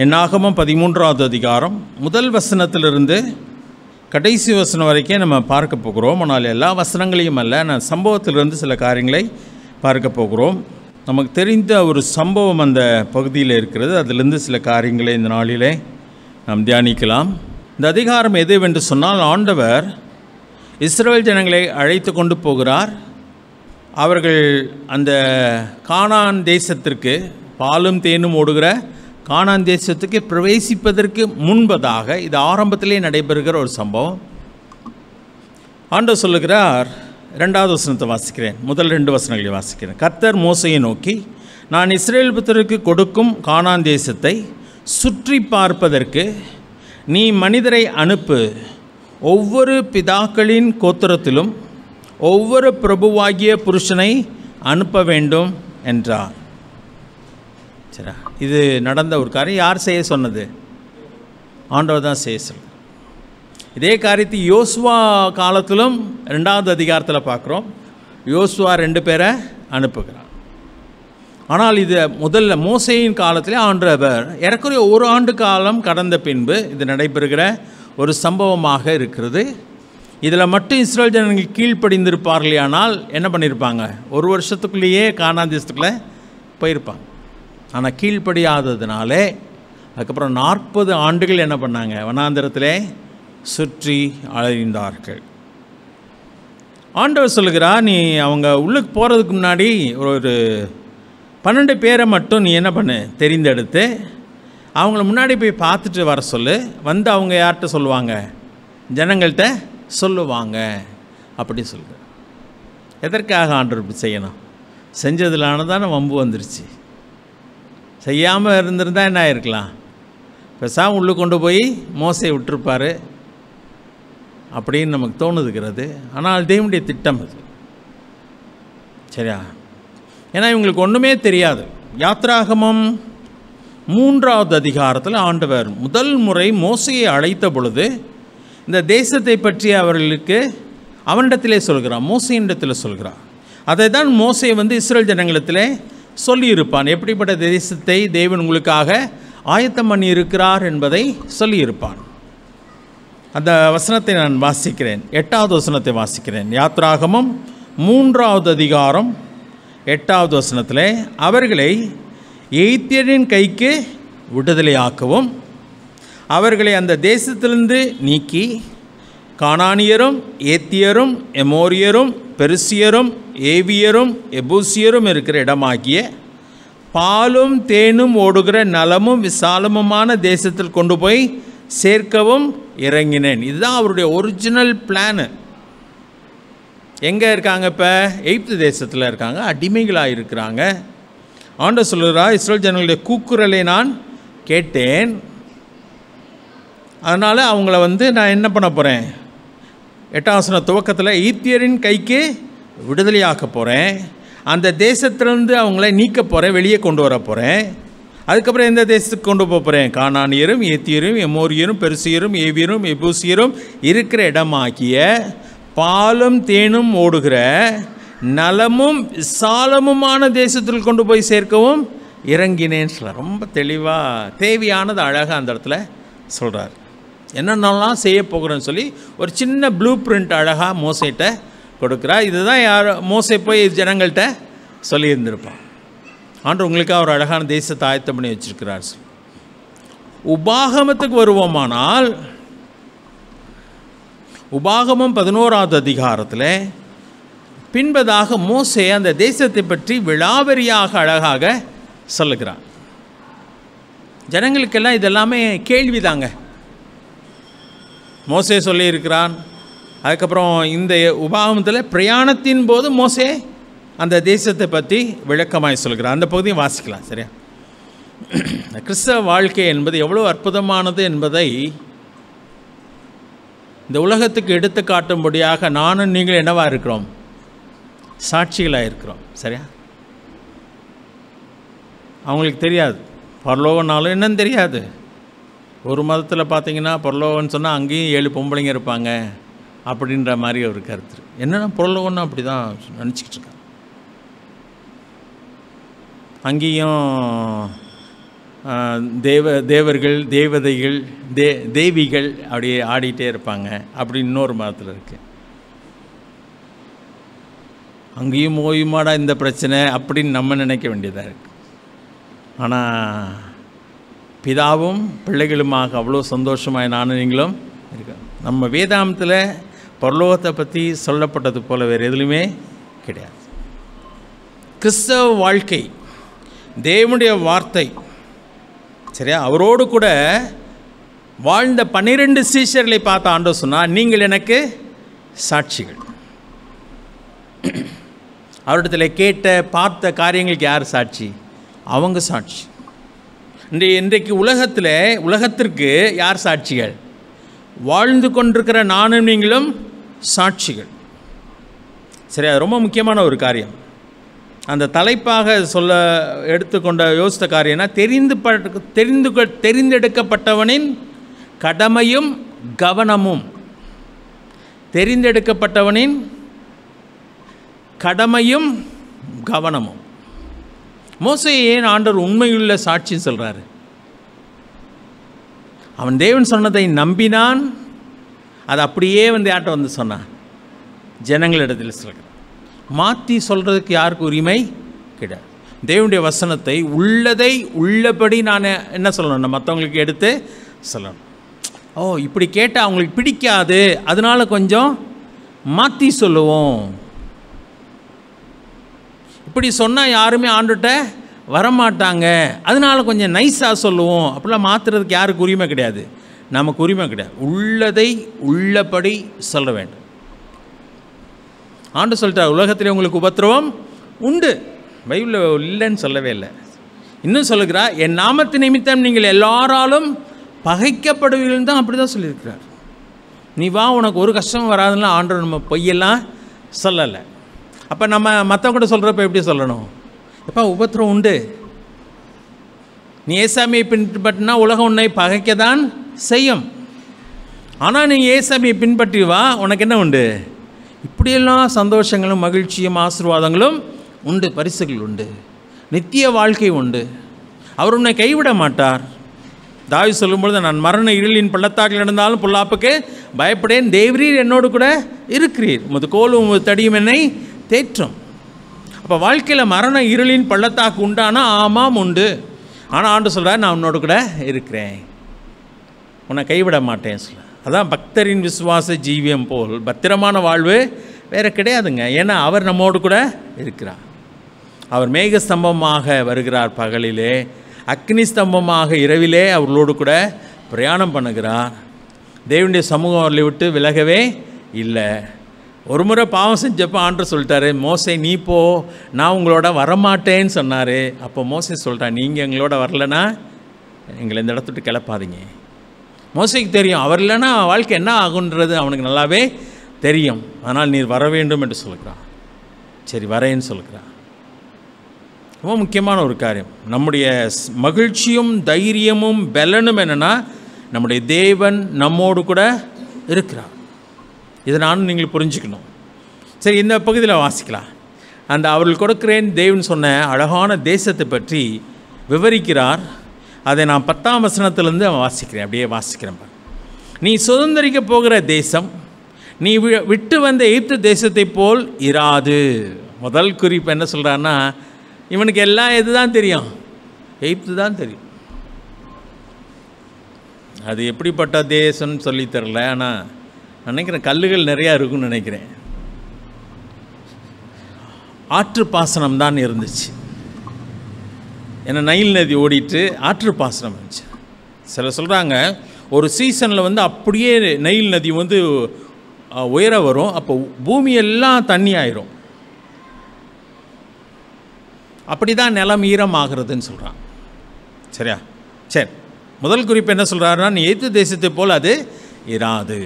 என்னாகமம் 13வது அதிகாரம் முதல் வசனத்திலிருந்து கடைசி வசனம் வரைக்கும் நம்ம பார்க்க போகிறோம். ஆனால் எல்லா வசனங்களையும் அல்ல, நான் சம்பவத்திலிருந்து சில காரியங்களை பார்க்க போகிறோம். நமக்கு தெரிந்த ஒரு சம்பவம் அந்த பகுதியில் இருக்கிறது. அதிலிருந்து சில காரியங்களை இந்த நாளிலே நாம் தியானிக்கலாம். இந்த அதிகாரம் எதுவென்று சொன்னால், ஆண்டவர் இஸ்ரவேல் ஜனங்களை அழைத்து கொண்டு போகிறார். அவர்கள் அந்த கானான் தேசத்திற்கு, பாலும் தேனும் ஓடுகிற கானான் தேசத்துக்கு பிரவேசிப்பதற்கு முன்பதாக, இது ஆரம்பத்திலே நடைபெறுகிற ஒரு சம்பவம். ஆண்டவர் சொல்லுகிறார், 2வது வசனத்தை வாசிக்கிறேன், முதல் 2 வசனங்களை வாசிக்கிறேன். கர்த்தர் மோசையை நோக்கி, நான் இஸ்ரவேல் புத்திரருக்கு கொடுக்கும் கானான் தேசத்தை சுற்றி பார்ப்பதற்கு நீ மனிதரை அனுப்பு, ஒவ்வொரு பிதாக்களின் கோத்திரத்திலும் ஒவ்வொரு பிரபுவாகிய புருஷனை அனுப்ப வேண்டும் என்றார். சரி, இது நடந்த ஒரு காரியம். யார் செய்ய சொன்னது? ஆண்டவர் தான் செய்ய சொன்னார். இதே காரியத்தை யோசுவா காலத்திலும் 2வது அதிகாரத்தில் பார்க்குறோம். யோசுவா 2 பேரை அனுப்புகிறார். ஆனால் இது முதல்ல மோசேயின் காலத்திலே ஆண்டவர் ஏறக்குறைய 1 ஆண்டு காலம் கடந்த பின்பு இது நடைபெறுகிற ஒரு சம்பவமாக இருக்கிறது. இதில் மட்டும் இஸ்ரவேல் ஜனங்கள் கீழ்ப்படிந்திருப்பார்களே, ஆனால் என்ன பண்ணியிருப்பாங்க? 1 வருஷத்துக்குள்ளேயே கானான் தேசத்துக்குள்ளே போயிருப்பாங்க. ஆனால் கீழ்ப்படியாததுனாலே அதுக்கப்புறம் 40 ஆண்டுகள் என்ன பண்ணாங்க? வனாந்திரத்திலே சுற்றி அலைந்தார்கள். ஆண்டவர் சொல்லுகிறார், நீ அவங்க உள்ளுக்கு போகிறதுக்கு முன்னாடி ஒரு 12 பேரை மட்டும் நீ என்ன பண்ணு, தெரிந்தெடுத்து அவங்கள முன்னாடி போய் பார்த்துட்டு வர சொல்லு. வந்து அவங்க யார்கிட்ட சொல்லுவாங்க? ஜனங்கள்கிட்ட சொல்லுவாங்க அப்படி சொல்லுங்க. எதற்காக ஆண்டவர் இப்படி செய்யணும்? செஞ்சதுலான தானே வம்பு வந்துருச்சு. செய்யாமல் இருந்திருந்தால் என்ன ஆயிருக்கலாம்? பேசாமல் உள்ளே கொண்டு போய் மோசையை விட்டுருப்பார் அப்படின்னு நமக்கு தோணுதுகிறது. ஆனால் தேவனுடைய திட்டம் அது. சரியா? ஏன்னா இவங்களுக்கு ஒன்றுமே தெரியாது. யாத்ராகமம் 3வது அதிகாரத்தில் ஆண்டவர் முதல் முறை மோசையை அழைத்த பொழுது இந்த தேசத்தை பற்றி அவர்களுக்கு அவனிடத்திலே சொல்கிறார், மோசையினிடத்தில் சொல்கிறார். அதை தான் மோசை இஸ்ரவேல் ஜனங்களிடத்திலே சொல்லியிருப்பான். எப்படிப்பட்ட தேசத்தை தேவன் உங்களுக்காக ஆயத்தம் பண்ணி இருக்கிறார் என்பதை சொல்லியிருப்பான். அந்த வசனத்தை நான் வாசிக்கிறேன். 8வது வசனத்தை வாசிக்கிறேன். யாத்ராகமம் 3வது அதிகாரம் 8வது வசனத்திலே, அவர்களை எகிப்தியரின் கைக்கு விடுதலையாக்கவும் அவர்களை அந்த தேசத்திலிருந்து நீக்கி கானானியரும் ஏத்தியரும் எமோரியரும் பெருசியரும் ஏவியரும் எபூசியரும் இருக்கிற இடமாகிய பாலும் தேனும் ஓடுகிற நலமும் விசாலமுமான தேசத்தில் கொண்டு போய் சேர்க்கவும் இறங்கினேன். இதுதான் அவருடைய ஒரிஜினல் பிளானு. எங்கே இருக்காங்க? இப்போ எகிப்து தேசத்தில் இருக்காங்க, அடிமைகளாக இருக்கிறாங்க. ஆண்டவர் சொல்கிறார், இஸ்ரவேல் ஜனங்களுடைய கூக்குரலை நான் கேட்டேன், அதனால் அவங்கள நான் என்ன பண்ண போகிறேன்? 8வது வசன துவக்கத்தில் எகிப்தியரின் கைக்கு விடுதலையாக்க போகிறேன், அந்த தேசத்திலிருந்து அவங்கள நீக்க போகிறேன், வெளியே கொண்டு வர போகிறேன். அதுக்கப்புறம் எந்த தேசத்துக்கு கொண்டு போக போகிறேன்? கானானியரும் ஏத்தியரும் எமோரியரும் பெருசியரும் ஏவியரும் எபூசியரும் இருக்கிற இடமாகிய பாலும் தேனும் ஓடுகிற நலமும் விசாலமுமான தேசத்தில் கொண்டு போய் சேர்க்கவும் இறங்கினேன்னு சொல்ல. ரொம்ப தெளிவாக தேவையானது அழகாக அந்த இடத்துல சொல்கிறார். என்னென்னலாம் செய்ய போகிறேன்னு சொல்லி ஒரு சின்ன ப்ளூ பிரிண்ட் அழகாக மோசைகிட்ட கொடுக்குறார். இதுதான் யார் மோசை போய் ஜனங்கள்கிட்ட சொல்லியிருந்திருப்பான். ஆண்டவர் உங்களுக்காக ஒரு அழகான தேசத்தை ஆயத்தம் பண்ணி வச்சிருக்கிறார். உபாகமத்துக்கு வருவோமானால், உபாகமம் 11வது அதிகாரத்தில் பின்பதாக மோசே அந்த தேசத்தை பற்றி விலாவரியாக அழகாக சொல்லுகிறார். ஜனங்களுக்கெல்லாம் இதெல்லாமே கேள்விதாங்க. மோசே சொல்லியிருக்கிறான். அதுக்கப்புறம் இந்த உபாகமத்தில் பிரயாணத்தின் போது மோசே அந்த தேசத்தை பற்றி விளக்கமாய் சொல்கிறார். அந்த பகுதியை வாசிக்கலாம். சரியா? கிறிஸ்தவ வாழ்க்கை என்பது எவ்வளோ அற்புதமானது என்பதை இந்த உலகத்துக்கு எடுத்து காட்டும்படியாக நானும் நீங்கள் என்னவாக இருக்கிறோம்? சாட்சிகளாக இருக்கிறோம். சரியா? அவங்களுக்கு தெரியாது பரலோகனாலும் என்னன்னு தெரியாது. ஒரு மதத்தில் பார்த்தீங்கன்னா பரலோகம்னு சொன்னால் அங்கேயும் 7 பொம்பளைங்க இருப்பாங்க அப்படின்ற மாதிரி ஒரு கருத்து. என்னென்னா பரலோகம்னா அப்படி தான் நினச்சிக்கிட்டு இருக்காங்க. அங்கேயும் தேவர்கள், தேவதைகள், தேவிகள் அப்படியே ஆடிட்டே இருப்பாங்க. அப்படி இன்னொரு மதத்தில் இருக்குது. அங்கேயும் ஓய்வுமாடா இந்த பிரச்சனை அப்படின்னு நம்ம நினைக்க வேண்டியதாக இருக்குது. ஆனால் பிதாவும் பிள்ளைகளுமாக அவ்வளோ சந்தோஷமாக நானும் நீங்களும் இருக்கோம். நம்ம வேதாந்தத்தில் பரலோகத்தை பற்றி சொல்லப்பட்டது போல் வேறு எதுலையுமே கிடையாது. கிறிஸ்தவ வாழ்க்கை, தேவனுடைய வார்த்தை, சரியா, அவரோடு கூட வாழ்ந்த 12 சீஷர்களை பார்த்த ஆண்டவர் சொன்னார், நீங்கள் எனக்கு சாட்சிகள். அவரிடத்தில் கேட்ட பார்த்த காரியங்களுக்கு யார் சாட்சி? அவங்க சாட்சி. இன்றைக்கு உலகத்திற்கு யார் சாட்சிகள்? வாழ்ந்து கொண்டிருக்கிற நானும் நீங்களும் சாட்சிகள். சரி, அது ரொம்ப முக்கியமான ஒரு காரியம். அந்த தலைப்பாக எடுத்துக்கொண்ட யோசித்த காரியம்னா தெரிந்தெடுக்கப்பட்டவனின் கடமையும் கவனமும். தெரிந்தெடுக்கப்பட்டவனின் கடமையும் கவனமும். மோசேயை ஏன் ஆண்டவர் உண்மையுள்ள சாட்சின்னு சொல்கிறாரு? அவன் தேவன் சொன்னதை நம்பினான். அது அப்படியே யார்கிட்ட சொன்னான்? ஜனங்களிடத்தில் சொல்கிறான். மாற்றி சொல்கிறதுக்கு யாருக்கு உரிமை கிடையாது. தேவனுடைய வசனத்தை உள்ளதை உள்ளபடி நான் என்ன சொல்லணும்? மற்றவங்களுக்கு எடுத்து சொல்லணும். இப்படி கேட்டால் அவங்களுக்கு பிடிக்காது, அதனால் கொஞ்சம் மாற்றி சொல்லுவோம். இப்படி சொன்னால் யாருமே ஆண்டுகிட்ட வரமாட்டாங்க, அதனால் கொஞ்சம் நைஸாக சொல்லுவோம். அப்படிலாம் மாற்றுறதுக்கு யாருக்கு உரிமை கிடையாது, நமக்கு உரிமை கிடையாது. உள்ளதை உள்ளபடி சொல்ல வேண்டும். ஆண்டு சொல்லிட்டார், உலகத்தில் உங்களுக்கு உபத்திரவம் உண்டு. பைபிளில் இல்லைன்னு சொல்லவே இல்லை. இன்னும் சொல்லுகிறார், என் நாமத்து நிமித்தம் நீங்கள் எல்லாராலும் பகைக்கப்படுவீர்கள் தான் அப்படி தான் சொல்லியிருக்கிறார். நீ வா, உனக்கு ஒரு கஷ்டம் வராதுன்னா ஆண்டவர் நம்ம பொய்யெல்லாம் சொல்லலை. அப்போ நம்ம மற்றவங்க கூட சொல்கிறப்ப எப்படி சொல்லணும்? எப்போ உபத்திரம் உண்டு, நீ ஏசாமியை பின்பற்றினா உலகம் உன்னை பகைக்க தான் செய்யும். ஆனால் நீ ஏசாமியை பின்பற்றி வா, உனக்கு என்ன உண்டு? இப்படியெல்லாம் சந்தோஷங்களும் மகிழ்ச்சியும் ஆசீர்வாதங்களும் உண்டு, பரிசுகள் உண்டு, நித்திய வாழ்க்கை உண்டு. அவர் உன்னை கைவிட மாட்டார். தாவீது சொல்லும்பொழுது, நான் மரண இருளின் பள்ளத்தாக்கில் நடந்தாலும் பொல்லாப்புக்கு பயப்படேன், தேவரீர் என்னோடு கூட இருக்கிறீர், உமது கோலும் உமது தடியும் என்னை தேற்றும். அப்போ வாழ்க்கையில் மரண இருளின் பள்ளத்தாக்கு உண்டானா ஆமாம் உண்டு. ஆனால் ஆண்டு சொல்கிறார், நான் உன்னோடு கூட இருக்கிறேன், உன்னை கைவிட மாட்டேன் சொல்ல. அதான் பக்தரின் விசுவாச ஜீவியம் போல் பத்திரமான வாழ்வு வேறு கிடையாதுங்க. ஏன்னா அவர் நம்மோடு கூட இருக்கிறார். அவர் மேக ஸ்தம்பமாக வருகிறார் பகலிலே, அக்னி ஸ்தம்பமாக இரவிலே அவர்களோடு கூட பிரயாணம் பண்ணுகிறார். தேவனுடைய சமூகம் அவர்களை விட்டு விலகவே இல்லை. ஒரு முறை பாவம் செஞ்சப்போ ஆண்டவர் சொல்லிட்டாரு, மோசே நீ போ, நான் உங்களோட வரமாட்டேன்னு சொன்னார். அப்போ மோசே சொல்லிட்டான், நீங்கள் எங்களோட வரலன்னா எங்களை இந்த இடத்துட்டு கிளப்பாதீங்க. மோசைக்கு தெரியும், அவர் இல்லைன்னா வாழ்க்கை என்ன ஆகுன்றது அவனுக்கு நல்லாவே தெரியும். ஆனால் நீர் வர வேண்டும் என்று சொல்லுகிறான். சரி வரேன்னு சொல்லுகிறான். ரொம்ப முக்கியமான ஒரு காரியம். நம்முடைய மகிழ்ச்சியும் தைரியமும் பலனும் என்னென்னா, நம்முடைய தேவன் நம்மோடு கூட இருக்கிறார். இதை நானும் நீங்கள் புரிஞ்சுக்கணும். சரி, இந்த பகுதியில் வாசிக்கலாம். அந்த அவர்கள் கொடுக்கிறேன் தேவன் சொன்ன அழகான தேசத்தை பற்றி விவரிக்கிறார். அதை நான் 10ஆம் வசனத்திலேருந்து வாசிக்கிறேன். அப்படியே வாசிக்கிறேன். நீ சுதந்திரிக்க போகிற தேசம் நீ விட்டு வந்த எகிப்து தேசத்தை போல் இராது. முதல் குறிப்பு என்ன சொல்கிறான்னா, இவனுக்கு எல்லாம் எது தான் தெரியும்? எகிப்து தான் தெரியும். அது எப்படிப்பட்ட தேசம்னு சொல்லி தரல. ஆனால் நினைக்கிறேன் கல்லுகள் நிறையா இருக்குன்னு நினைக்கிறேன். ஆற்று பாசனம் தான் இருந்துச்சு. ஏன்னா நைல் நதி ஓடிட்டு ஆற்று பாசனம் இருந்துச்சு. சில சொல்கிறாங்க ஒரு சீசனில் அப்படியே நைல் நதி உயர வரும். அப்போ பூமியெல்லாம் தண்ணி ஆயிரும். அப்படி தான் நிலம் ஈரமாகிறதுன்னு சொல்கிறான். சரியா? சரி, முதல் குறிப்பு என்ன சொல்கிறாருன்னா, நீ எகிப்து தேசத்தை போல் அது இராது.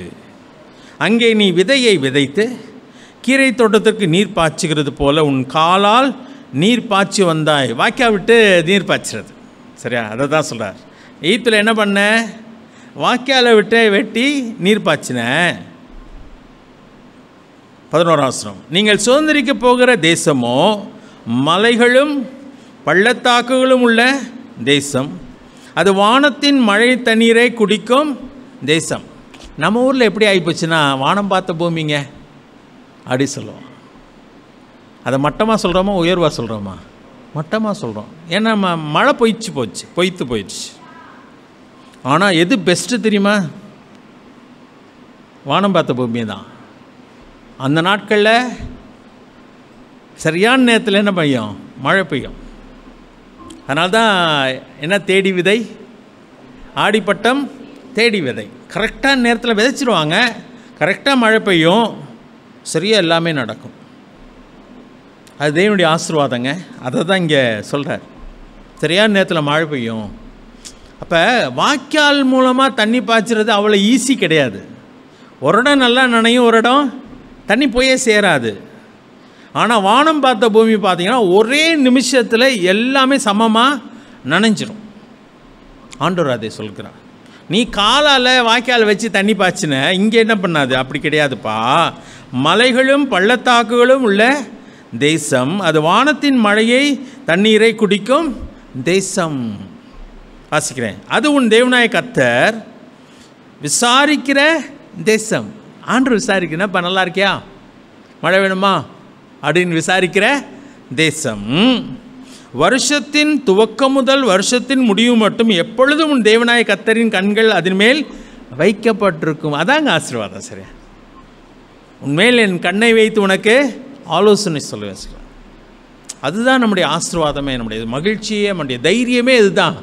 அங்கே நீ விதையை விதைத்து கீரை தோட்டத்திற்கு நீர் பாய்ச்சுகிறது போல உன் காலால் நீர் பாய்ச்சி வந்தாய். வாய்க்கா விட்டு நீர் பாய்ச்சுறது. சரியா? அதை தான் சொல்கிறார். எகிப்தில் என்ன பண்ண? வாய்க்காலை விட்டு வெட்டி நீர் பாய்ச்சின. 11ஆம் வசனம், நீங்கள் சுதந்திரிக்க போகிற தேசமோ மலைகளும் பள்ளத்தாக்குகளும் உள்ள தேசம், அது வானத்தின் மழை தண்ணீரை குடிக்கும் தேசம். நம்ம ஊரில் எப்படி ஆகிப்போச்சுன்னா, வானம் பார்த்த பூமிங்க அப்படி சொல்லுவோம். அதை மட்டமாக சொல்கிறோமா உயர்வாக சொல்கிறோமா? மட்டமாக சொல்கிறோம். ஏன்னா மழை பொய்த்து போயிடுச்சு. ஆனால் எது பெஸ்ட்டு தெரியுமா? வானம் பார்த்த பூமி தான். அந்த நாட்களில் சரியான நேரத்தில் என்ன பெய்யும்? மழை பெய்யும். அதனால்தான் என்ன தேடி விதை, ஆடிப்பட்டம் தேடி விதை. கரெக்டான நேரத்தில் விதைச்சிருவாங்க, கரெக்டாக மழை பெய்யும், சரியாக எல்லாமே நடக்கும். அது தேவனுடைய ஆசீர்வாதங்க. அதை தான் இங்கே சொல்கிறார். சரியான நேரத்தில் மழை பெய்யும். அப்போ வாய்க்கால் மூலமாக தண்ணி பாய்ச்சிறது அவ்வளோ ஈஸி கிடையாது. ஒரு இடம் நல்லா நனையும், ஒரு இடம் தண்ணி போயே சேராது. ஆனால் வானம் பார்த்த பூமி பார்த்திங்கன்னா ஒரே நிமிஷத்தில் எல்லாமே சமமாக நனைஞ்சிரும். ஆண்டவர் அதை சொல்கிறார். நீ காலால் வாய்க்கால் வச்சு தண்ணி பாய்ச்சின, இங்கே என்ன பண்ணாது? அப்படி கிடையாதுப்பா. மலைகளும் பள்ளத்தாக்குகளும் உள்ள தேசம், அது வானத்தின் மழையை தண்ணீரை குடிக்கும் தேசம். வாசிக்கிறேன். அது உன் தேவனாய கர்த்தர் விசாரிக்கிற தேசம். ஆண்டவர் விசாரிக்கிறேன், இப்போ நல்லா இருக்கியா, மழை வேணுமா அப்படின்னு விசாரிக்கிற தேசம். வருஷத்தின் துவக்கம் முதல் வருஷத்தின் முடிவு மட்டும் எப்பொழுதும் உன் தேவனாய கர்த்தரின் கண்கள் அதன் மேல் வைக்கப்பட்டிருக்கும். அதாங்க ஆசீர்வாதம். சரியா, உன்மேல் என் கண்ணை வைத்து உனக்கு ஆலோசனை சொல்லுவேன். அதுதான் நம்முடைய ஆசீர்வாதமே, நம்முடைய மகிழ்ச்சியே, நம்முடைய தைரியமே இதுதான்.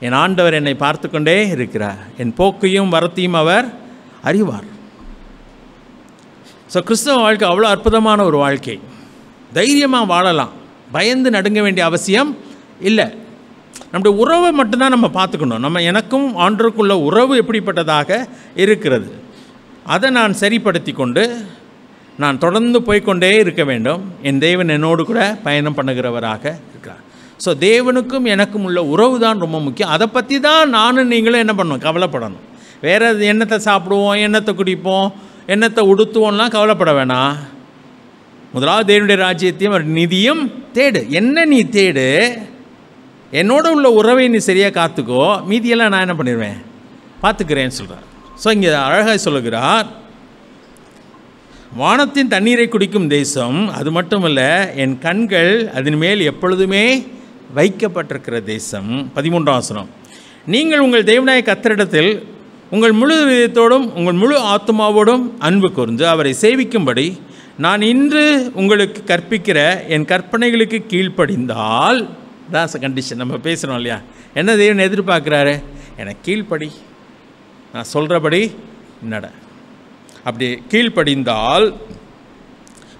என் ஆண்டவர் என்னை பார்த்து கொண்டே இருக்கிறார், என் போக்கையும் வரத்தையும் அவர் அறிவார். ஸோ கிறிஸ்தவ வாழ்க்கை அவ்வளோ அற்புதமான ஒரு வாழ்க்கை. தைரியமாக வாழலாம், பயந்து நடுங்க வேண்டிய அவசியம் இல்லை. நம்முடைய உறவை மட்டும்தான் நம்ம பார்த்துக்கணும். நம்ம எனக்கும் ஆண்டவருக்குள்ள உறவு எப்படிப்பட்டதாக இருக்கிறது, அதை நான் சரிப்படுத்தி கொண்டு நான் தொடர்ந்து போய்கொண்டே இருக்க வேண்டும். என் தேவன் என்னோடு கூட பயணம் பண்ணுகிறவராக இருக்கிறார். ஸோ தேவனுக்கும் எனக்கும் உள்ள உறவு தான் ரொம்ப முக்கியம். அதை பற்றி தான் நானும் நீங்களும் என்ன பண்ணணும், கவலைப்படணும். வேறு எண்ணத்தை சாப்பிடுவோம், எண்ணத்தை குடிப்போம், எண்ணத்தை உடுத்துவோம்லாம் கவலைப்பட வேணாம். முதலாவது தேவனுடைய ராஜ்யத்தையும் அவர் நிதியும் தேடு. என்ன நீ தேடு, என்னோட உள்ள உறவை நீ சரியாக காத்துக்கோ, மீதியெல்லாம் நான் என்ன பண்ணிடுவேன், பார்த்துக்கிறேன்னு சொல்கிறார். ஸோ இங்கே அழகாக சொல்லுகிறார், வானத்தின் தண்ணீரை குடிக்கும் தேசம், அது மட்டுமல்ல என் கண்கள் அதன் மேல் எப்பொழுதுமே வைக்கப்பட்டிருக்கிற தேசம். 13ஆம் வசனம். நீங்கள் உங்கள் தேவனாய கர்த்தரிடத்தில் உங்கள் முழு இதயத்தோடும் உங்கள் முழு ஆத்மாவோடும் அன்பு கூர்ந்து அவரை சேவிக்கும்படி நான் இன்று உங்களுக்கு கற்பிக்கிற என் கற்பனைகளுக்கு கீழ்ப்படிந்தால், தாஸ் கண்டிஷன் நம்ம பேசுகிறோம் இல்லையா, என்ன தேவன் எதிர்பார்க்குறாரு, எனக்கு கீழ்ப்படி, நான் சொல்கிறபடி நட. அப்படி கீழ்ப்படிந்தால்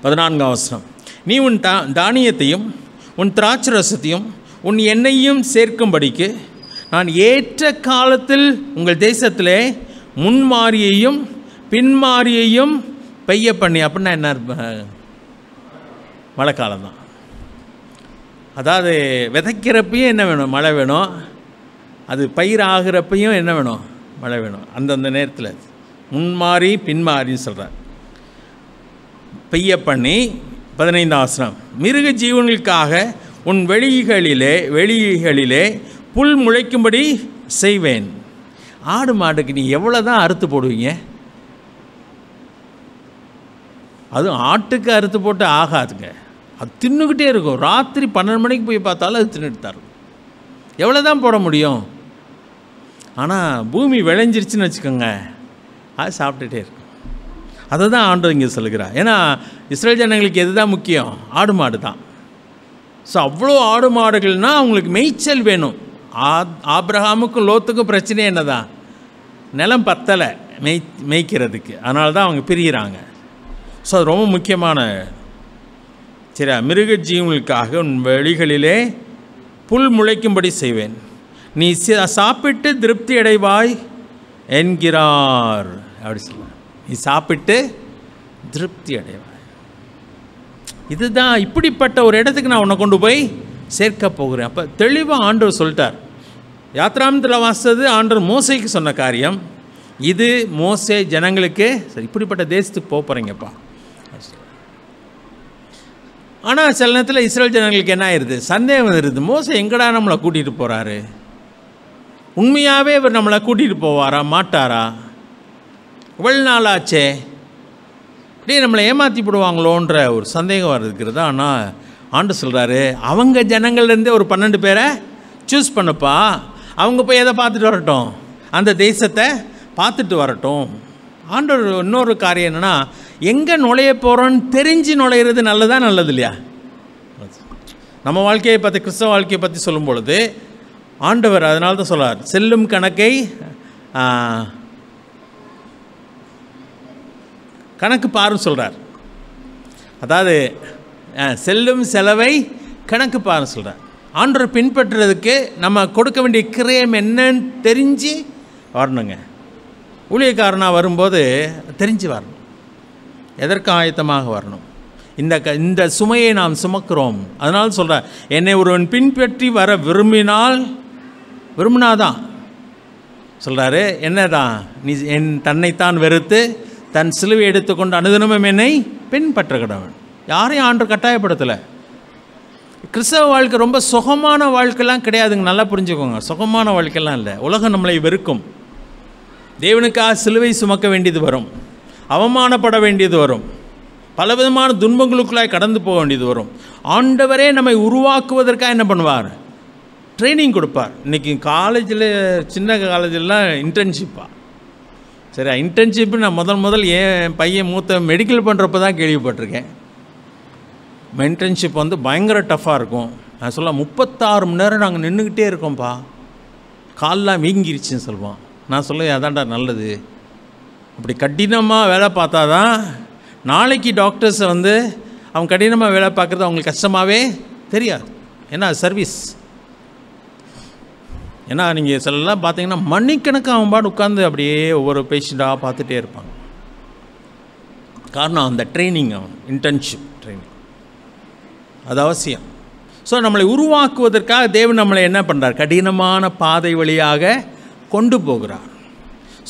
14ஆம் வசனம். நீ உன் தானியத்தையும் உன் திராட்சை ரசத்தையும் உன் எண்ணெயையும் சேர்க்கும்படிக்கு நான் ஏற்ற காலத்தில் உங்கள் தேசத்திலே முன்மாரியையும் பின்மாரியையும் பெய்ய பண்ணி. அப்படின்னா என்ன, மழை காலம்தான். அதாவது விதைக்கிறப்பையும் என்ன வேணும், மழை வேணும். அது பயிர் ஆகிறப்பையும் என்ன வேணும், மழை வேணும். அந்தந்த நேரத்தில் முன்மாறி பின்மாறின்னு சொல்கிறார். பெய்ய பண்ணி 15ஆம் வசனம். மிருக ஜீவனுக்காக உன் வெளிகளிலே புல் முளைக்கும்படி செய்வேன். ஆடு மாடுக்கு நீ எவ்வளோ தான் அறுத்து போடுவீங்க? அதுவும் ஆட்டுக்கு அறுத்து போட்டு ஆகாதுங்க, அது தின்னுக்கிட்டே இருக்கும். ராத்திரி 12 மணிக்கு போய் பார்த்தாலும் அது தின்னுட்டு தான் இருக்கும். எவ்வளோ தான் போட முடியும்? ஆனால் பூமி விளைஞ்சிருச்சுன்னு வச்சுக்கோங்க, அது சாப்பிட்டுட்டே இருக்கும். அதை தான் ஆண்டவர் இங்கே சொல்லுகிறார். ஏன்னா இஸ்ரேல் ஜனங்களுக்கு எது தான் முக்கியம், ஆடு மாடு தான். ஸோ அவ்வளோ ஆடு மாடுகள்னால் அவங்களுக்கு மேய்ச்சல் வேணும். ஆபிரகாமுக்கும் லோத்துக்கும் பிரச்சனை என்ன தான், நிலம் பத்தலை மேய்க்கிறதுக்கு, அதனால தான் அவங்க பிரிகிறாங்க. ஸோ அது ரொம்ப முக்கியமான. சரி, மிருக ஜீவனுக்காக உன் வெளிகளிலே புல் முளைக்கும்படி செய்வேன், நீ சாப்பிட்டு திருப்தி அடைவாய் என்கிறார். அப்படி சொல்லுவார், நீ சாப்பிட்டு திருப்தி அடைவாய். இதுதான், இப்படிப்பட்ட ஒரு இடத்துக்கு நான் உன்னை கொண்டு போய் சேர்க்க போகிறேன். அப்போ தெளிவாக ஆண்டவர் சொல்லிட்டார். யாத்ராமத்தில் வாசித்தது ஆண்டவர் மோசைக்கு சொன்ன காரியம். இது மோசே ஜனங்களுக்கு சரி இப்படிப்பட்ட தேசத்துக்கு போக போகிறீங்கப்பா. ஆனால் சில நேரத்தில் இஸ்ரேல் ஜனங்களுக்கு என்ன ஆயிடுது, சந்தேகம் வருது, மோசே எங்கடா நம்மளை கூட்டிகிட்டு போகிறாரு, உண்மையாகவே இவர் நம்மளை கூட்டிகிட்டு போவாரா மாட்டாரா? இவ்வளோ நாள் ஆச்சே, அப்படியே நம்மளை ஏமாற்றி போடுவாங்களோன்ற ஒரு சந்தேகம் இருக்கிறது. ஆனால் ஆண்டவர் சொல்கிறாரு, அவங்க ஜனங்கள்லேருந்தே ஒரு 12 பேரை சூஸ் பண்ணப்பா. அவங்க போய் எதை பார்த்துட்டு வரட்டும், அந்த தேசத்தை பார்த்துட்டு வரட்டும். ஆண்டவர் இன்னொரு காரியம் என்னென்னா, எங்கே நுழைய போகிறோன்னு தெரிஞ்சு நுழையிறது நல்லதா நல்லது இல்லையா? நம்ம வாழ்க்கையை பற்றி, கிறிஸ்தவ வாழ்க்கையை பற்றி சொல்லும் பொழுது ஆண்டவர் அதனால தான் சொல்கிறார், செல்லும் கணக்கை கணக்கு பாருன்னு சொல்கிறார். அதாவது செல்லும் செலவை கணக்கு பாருன்னு சொல்கிறார். ஆண்டவர் பின்பற்றுறதுக்கு நம்ம கொடுக்க வேண்டிய கிரயம் என்னன்னு தெரிஞ்சு வரணுங்க. ஊழியக்காரனாக வரும்போது தெரிஞ்சு வரணும், எதற்கு ஆயத்தமாக வரணும். இந்த சுமையை நாம் சுமக்கிறோம். அதனால சொல்கிறேன், என்னை ஒருவன் பின்பற்றி வர விரும்பினாதான் சொல்கிறாரு, என்னதான் நீ என் தன்னைத்தான் வெறுத்து தன் சிலுவை எடுத்துக்கொண்டு அனுதினமும் என்னை பின்பற்ற கடவன். யாரையும் ஆண்டவர் கட்டாயப்படுத்தலை. கிறிஸ்தவ வாழ்க்கை ரொம்ப சுகமான வாழ்க்கைலாம் கிடையாதுங்க, நல்லா புரிஞ்சுக்கோங்க. சுகமான வாழ்க்கைலாம் இல்லை. உலகம் நம்மளை வெறுக்கும். தேவனுக்காக சிலுவை சுமக்க வேண்டியது வரும், அவமானப்பட வேண்டியது வரும், பலவிதமான துன்பங்களுக்குள்ளாய் கடந்து போக வேண்டியது வரும். ஆண்டவரே நம்மை உருவாக்குவதற்காக என்ன பண்ணுவார்? ட்ரைனிங் கொடுப்பார். இன்றைக்கி காலேஜில், சின்ன காலேஜெல்லாம் இன்டர்ன்ஷிப்பாக. சரி, இன்டர்ன்ஷிப்பு நான் முதல் என் பையன் மூத்த மெடிக்கல் பண்ணுறப்ப தான் கேள்விப்பட்டிருக்கேன். இன்டர்ன்ஷிப் பயங்கர டஃப்பாக இருக்கும். நான் சொல்ல 36 மணி நேரம் நாங்கள் நின்றுக்கிட்டே இருக்கோம்ப்பா, கால்லாம் வீங்கிருச்சுன்னு சொல்லுவான். நான் சொல்ல அதான்டா நல்லது. அப்படி கடினமாக வேலை பார்த்தா தான் நாளைக்கு டாக்டர்ஸை அவங்க கடினமாக வேலை பார்க்குறது அவங்களுக்கு கஷ்டமாகவே தெரியாது. ஏன்னா சர்வீஸ். ஏன்னா நீங்கள் சிலலாம் பார்த்தீங்கன்னா மணிக்கணக்கு அவன் பாடு உட்காந்து அப்படியே ஒவ்வொரு பேஷண்ட்டாக பார்த்துட்டே இருப்பாங்க. காரணம் அந்த ட்ரைனிங், அவன் இன்டர்ன்ஷிப் ட்ரைனிங் அது அவசியம். ஸோ நம்மளை உருவாக்குவதற்காக தேவன் நம்மளை என்ன பண்ணுறார்? கடினமான பாதை வழியாக கொண்டு போகிறார்.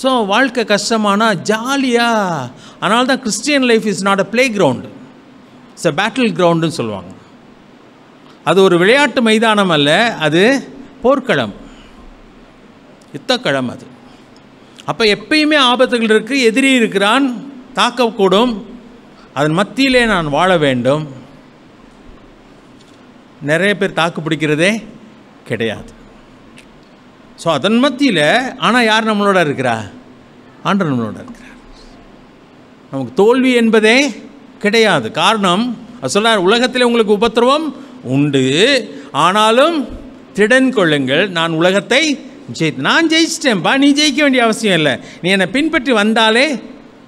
ஸோ வாழ்க்கை கஷ்டமானால் ஜாலியாக. அதனால தான் Christian life is not a playground, it's a battle கிரவுண்டுன்னு சொல்லுவாங்க. அது ஒரு விளையாட்டு மைதானம் அல்ல, அது போர்க்களம், யுத்தக்களம் அது. அப்போ எப்பயுமே ஆபத்துகள் இருக்குது, எதிரி இருக்கிறான், தாக்கக்கூடும். அதன் மத்தியிலே நான் வாழ வேண்டும். நிறைய பேர் தாக்கு பிடிக்கிறதே கிடையாது. ஸோ அதன் மத்தியில் ஆனால் யார் நம்மளோட இருக்கிறா? ஆண்டவர் நம்மளோட இருக்கிறார். நமக்கு தோல்வி என்பதே கிடையாது. காரணம் சொல்கிறார், உலகத்தில் உங்களுக்கு உபத்திரவம் உண்டு, ஆனாலும் திடன் கொள்ளுங்கள், நான் உலகத்தை நான் ஜெயிச்சிட்டேன்ப்பா. நீ ஜெயிக்க வேண்டிய அவசியம் இல்லை. நீ என்னை பின்பற்றி வந்தாலே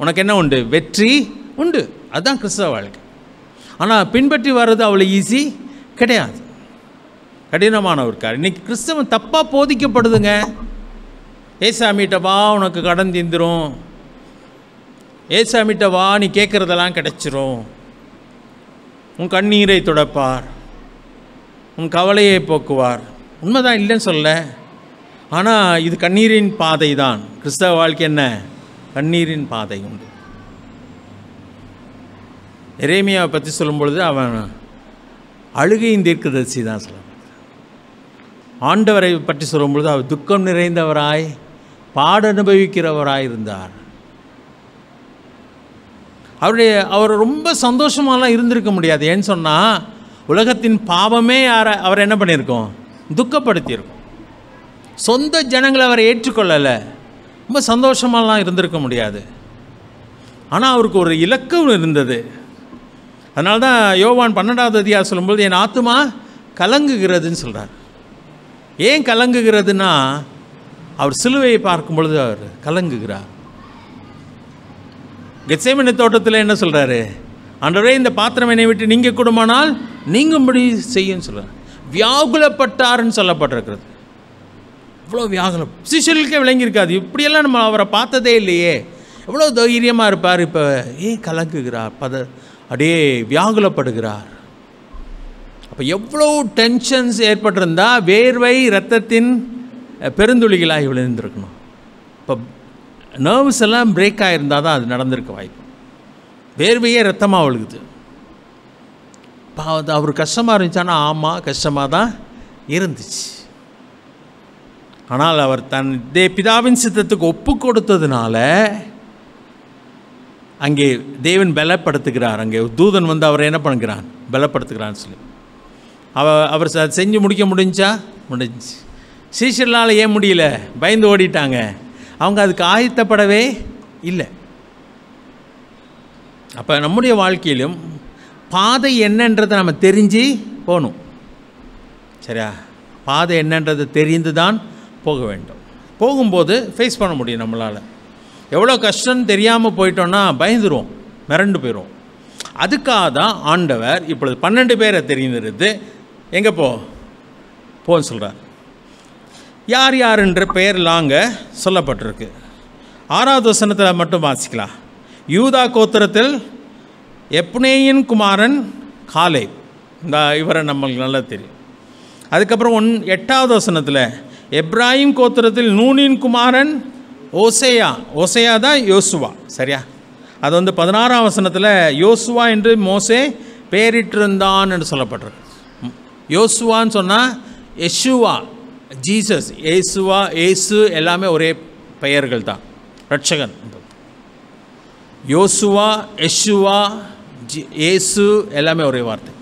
உனக்கு என்ன உண்டு? வெற்றி உண்டு. அதுதான் கிறிஸ்தவ வாழ்க்கை. ஆனால் பின்பற்றி வர்றது அவ்வளோ ஈஸி கிடையாது, கடினமான ஒரு காரியம். இன்றைக்கி கிறிஸ்தவம் தப்பாக போதிக்கப்படுதுங்க. ஏசாமிகிட்ட வா, உனக்கு கடன் தீந்துரும், ஏசாமிகிட்ட வா, நீ கேட்குறதெல்லாம் கிடைச்சிரும், உன் கண்ணீரை துடைப்பார், உன் கவலையை போக்குவார். உண்மைதான், இல்லைன்னு சொல்ல. ஆனால் இது கண்ணீரின் பாதை தான். கிறிஸ்தவ வாழ்க்கை என்ன? கண்ணீரின் பாதை உண்டு. எரேமியாவை பற்றி சொல்லும் பொழுது அவன் அழுகையின் தீர்க்கதரிசி தான் சொல்ல. ஆண்டவரை பற்றி சொல்லும் பொழுது அவர் துக்கம் நிறைந்தவராய், பாட அனுபவிக்கிறவராய் இருந்தார். அவர் ரொம்ப சந்தோஷமாலாம் இருந்திருக்க முடியாது. ஏன்னு சொன்னால் உலகத்தின் பாவமே அவர் என்ன பண்ணியிருக்கோம்? துக்கப்படுத்தியிருக்கோம். சொந்த ஜனங்களை அவரை ஏற்றுக்கொள்ளலை, ரொம்ப சந்தோஷமாலாம் இருந்திருக்க முடியாது. ஆனால் அவருக்கு ஒரு இலக்கம் இருந்தது. அதனால தான் யோவான் 12வது அதிகாரம் சொல்லும்போது என் ஆத்துமா கலங்குகிறதுன்னு சொல்கிறார். ஏன் கலங்குகிறதுனா, அவர் சிலுவையை பார்க்கும் பொழுது அவர் கலங்குகிறார். கெத்சேமனே தோட்டத்தில் என்ன சொல்கிறாரு? ஆண்டவரே, இந்த பாத்திரம் என்னை விட்டு நீங்க கூடுமானால் நீங்கும்படி செய்யுன்னு சொல்கிறார். வியாகுலப்பட்டார்ன்னு சொல்லப்பட்டிருக்கிறது. இவ்வளோ வியாகுலம் சிஷியர்களுக்கே விளங்கியிருக்காது. இப்படியெல்லாம் நம்ம அவரை பார்த்ததே இல்லையே, எவ்வளோ தைரியமாக இருப்பார். இப்போ கலங்குகிறார், அப்படியே வியாகுலப்படுகிறார். அப்போ எவ்வளோ டென்ஷன்ஸ் ஏற்பட்டிருந்தால் வேர்வை இரத்தத்தின் பெருந்துளிகளாக விழுந்திருக்கணும். இப்போ நர்வ்ஸ் எல்லாம் பிரேக் ஆகிருந்தால் தான் அது நடந்திருக்க வாய்ப்பு. வேர்வையே ரத்தமாக விழுகுது. அவர் கஷ்டமாக இருந்துச்சானா, ஆமாம் கஷ்டமாக தான் இருந்துச்சு. ஆனால் அவர் தன் பிதாவின் சித்தத்துக்கு ஒப்பு கொடுத்ததுனால அங்கே தேவன் பலப்படுத்துகிறார். அங்கே தூதன் வந்து அவரை என்ன பண்ணுகிறான், பலப்படுத்துகிறான்னு சொல்லி அவர் செஞ்சு முடிக்க முடிஞ்சு. சீஷர்களால் ஏன் முடியல? பயந்து ஓடிட்டாங்க. அவங்க அதுக்கு ஆயத்தப்படவே இல்லை. அப்போ நம்முடைய வாழ்க்கையிலும் பாதை என்னன்றதை நம்ம தெரிஞ்சு போகணும். சரியா? பாதை என்னன்றது தெரிந்து தான் போக வேண்டும். போகும்போது ஃபேஸ் பண்ண முடியும். நம்மளால் எவ்வளோ கஷ்டம்னு தெரியாமல் போயிட்டோன்னா பயந்துருவோம், மிரண்டு போயிடுவோம். அதுக்காக தான் ஆண்டவர் இப்பொழுது 12 பேரை தெரிந்திருந்து எங்கே போன்னு சொல்கிறார். யார் யாருன்ற பெயர்லாம் அங்கே சொல்லப்பட்டிருக்கு. 6வது வசனத்தில் மட்டும் வாசிக்கலாம். யூதா கோத்திரத்தில் எப்னேயின் குமாரன் காலேப், இந்த இவரை நம்மளுக்கு நல்லா தெரியும். அதுக்கப்புறம் 8வது வசனத்தில் எப்ராஹிம் கோத்திரத்தில் நூனின் குமாரன் ஓசையா தான் யோசுவா. சரியா? அது வந்து 16ஆம் வசனத்தில் யோசுவா என்று மோசே பெயரிட்டிருந்தான் என்று சொல்லப்பட்டிருக்கு. யோசுவான்னு சொன்னால் யெஷுவா, ஜீசஸ், ஏசு எல்லாமே ஒரே பெயர்கள் தான். ரட்சகன் யோசுவா, யெஷுவா, ஏசு எல்லாமே ஒரே வார்த்தை.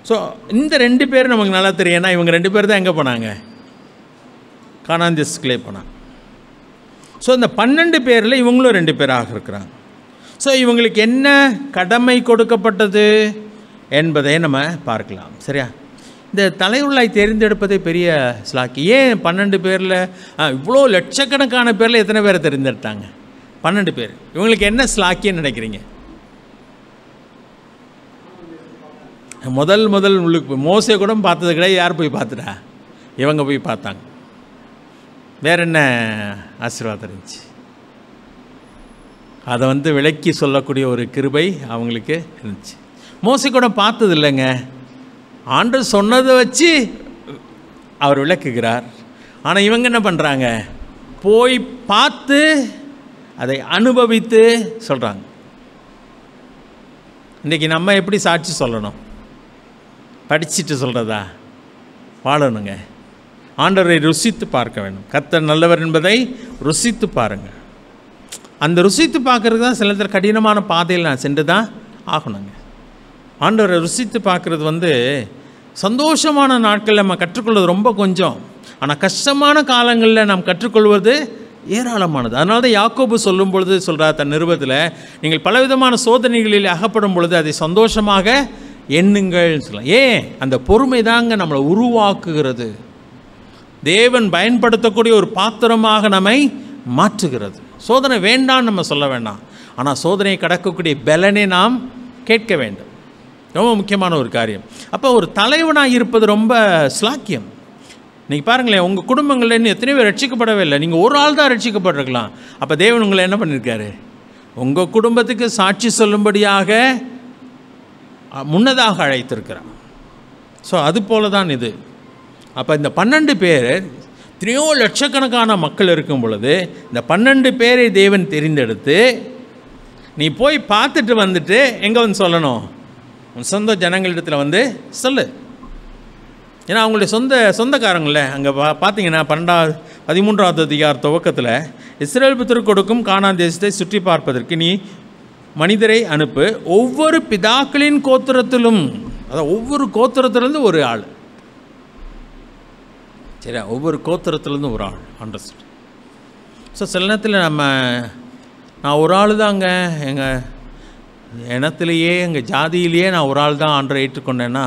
ஸோ இந்த 2 பேர் நமக்கு நல்லா தெரியும். ஏன்னா இவங்க 2 பேர் தான் எங்கே போனாங்க? கானான் தேசத்துக்குள்ளே போனாங்க. ஸோ இந்த 12 பேரில் இவங்களும் 2 பேராக இருக்கிறாங்க. ஸோ இவங்களுக்கு என்ன கடமை கொடுக்கப்பட்டது என்பதை நம்ம பார்க்கலாம். சரியா? இந்த தலைவர்களாய் தேர்ந்தெடுப்பதே பெரிய ஸ்லாக்கி. ஏன் 12 பேரில் இவ்வளோ லட்சக்கணக்கான பேரில் எத்தனை பேரை தேர்ந்தெடுத்தாங்க? 12 பேர். இவங்களுக்கு என்ன ஸ்லாக்கின்னு நினைக்கிறீங்க? முதல் உங்களுக்கு மோசே கூட பார்த்தது கிடையாது. யார் போய் பார்த்துட்டா? இவங்க போய் பார்த்தாங்க. வேற என்ன ஆசீர்வாதம் இருந்துச்சு? அதை வந்து விளக்கி சொல்லக்கூடிய ஒரு கிருபை அவங்களுக்கு இருந்துச்சு. மோசே கூட பார்த்தது இல்லைங்க. ஆண்டவர் சொன்னதை வச்சு அவர் விளக்குகிறார். ஆனால் இவங்க என்ன பண்ணுறாங்க? போய் பார்த்து அதை அனுபவித்து சொல்கிறாங்க. இன்றைக்கி நம்ம எப்படி சாட்சி சொல்லணும்? படிச்சுட்டு சொல்கிறதா? வாழணுங்க. ஆண்டவரை ருசித்து பார்க்க வேண்டும். கர்த்தர் நல்லவர் என்பதை ருசித்து பாருங்கள். அந்த ருசித்து பார்க்குறது தான் சில நேரத்தில் கடினமான பாதையில் நான் சென்று தான் ஆகணுங்க. ஆண்டவரை ருசித்து பார்க்குறது வந்து சந்தோஷமான நாட்களில் நம்ம கற்றுக்கொள்வது ரொம்ப கொஞ்சம். ஆனால் கஷ்டமான காலங்களில் நாம் கற்றுக்கொள்வது ஏராளமானது. அதனால தான் யாக்கோபு சொல்லும் பொழுது சொல்கிறார் தன் நிருபத்தில், நீங்கள் பலவிதமான சோதனைகளில் அகப்படும் பொழுது அதை சந்தோஷமாக எண்ணுங்கள்னு சொல்லலாம். ஏன்? அந்த பொறுமை தாங்க நம்மளை உருவாக்குகிறது. தேவன் பயன்படுத்தக்கூடிய ஒரு பாத்திரமாக நம்மை மாற்றுகிறது. சோதனை வேண்டான்னு நம்ம சொல்ல வேண்டாம். ஆனால் சோதனையை கடக்கக்கூடிய பலனை நாம் கேட்க வேண்டும். ரொம்ப முக்கியமான ஒரு காரியம். அப்போ ஒரு தலைவனாக இருப்பது ரொம்ப ஸ்லாக்கியம். நீங்கள் பாருங்களேன், உங்கள் குடும்பங்களில் இன்னும் எத்தனையோ பேர் ரட்சிக்கப்படவே இல்லை. நீங்கள் ஒரு ஆள் தான் ரட்சிக்கப்பட்டிருக்கலாம். அப்போ தேவன் உங்களை என்ன பண்ணியிருக்காரு? உங்கள் குடும்பத்துக்கு சாட்சி சொல்லும்படியாக முன்னதாக அழைத்திருக்கிறார். ஸோ அது போல தான் இது. அப்போ இந்த 12 பேர் எத்தனையோ லட்சக்கணக்கான மக்கள் இருக்கும் பொழுது இந்த 12 பேரை தேவன் தெரிந்தெடுத்து நீ போய் பார்த்துட்டு வந்துட்டு எங்கே வந்து சொல்லணும்? உன் சொந்த ஜனங்களிடத்தில் வந்து சொல்லு. ஏன்னா அவங்களுடைய சொந்தக்காரங்கள அங்கே பார்த்தீங்கன்னா 13வது அதிகார துவக்கத்தில் இஸ்ரவேல் புத்திரருக்கு கொடுக்கும் கானான் தேசத்தை சுற்றி பார்ப்பதற்கு நீ மனிதரை அனுப்பு, ஒவ்வொரு பிதாக்களின் கோத்திரத்திலும், அதாவது ஒவ்வொரு கோத்திரத்திலேருந்து ஒரு ஆள். சரியா? ஒவ்வொரு கோத்திரத்துலேருந்து ஒரு ஆள். அண்டர்ஸ்டாண்ட்? ஸோ சில நேரத்தில் நான் ஒரு ஆள் தாங்க, எங்கள் இனத்திலேயே எங்கள் ஜாதியிலேயே நான் ஒரு ஆள் தான் ஆண்டரை ஏற்றுக்கொண்டேன்னா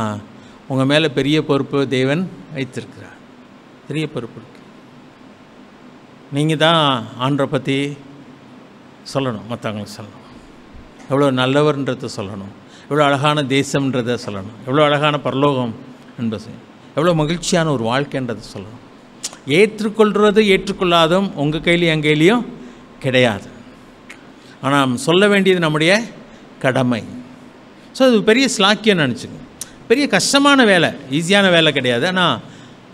உங்கள் மேலே பெரிய பொறுப்பு தேவன் வைத்திருக்கிறார். பெரிய பொறுப்பு இருக்கு. நீங்கள் தான் ஆண்டரை பற்றி சொல்லணும், மற்றவங்களுக்கு சொல்லணும். எவ்வளோ நல்லவர்ன்றதை சொல்லணும், எவ்வளோ அழகான தேசம்ன்றதை சொல்லணும், எவ்வளோ அழகான பரலோகம் என்பது, எவ்வளோ மகிழ்ச்சியான ஒரு வாழ்க்கைன்றதை சொல்லணும். ஏற்றுக்கொள்ளாதும் உங்கள் கையிலையும் என் கையிலையும் கிடையாது. ஆனால் சொல்ல வேண்டியது நம்முடைய கடமை. ஸோ அது பெரிய ஸ்லாக்கியம் நினச்சிங்க. பெரிய கஷ்டமான வேலை, ஈஸியான வேலை கிடையாது. ஆனால்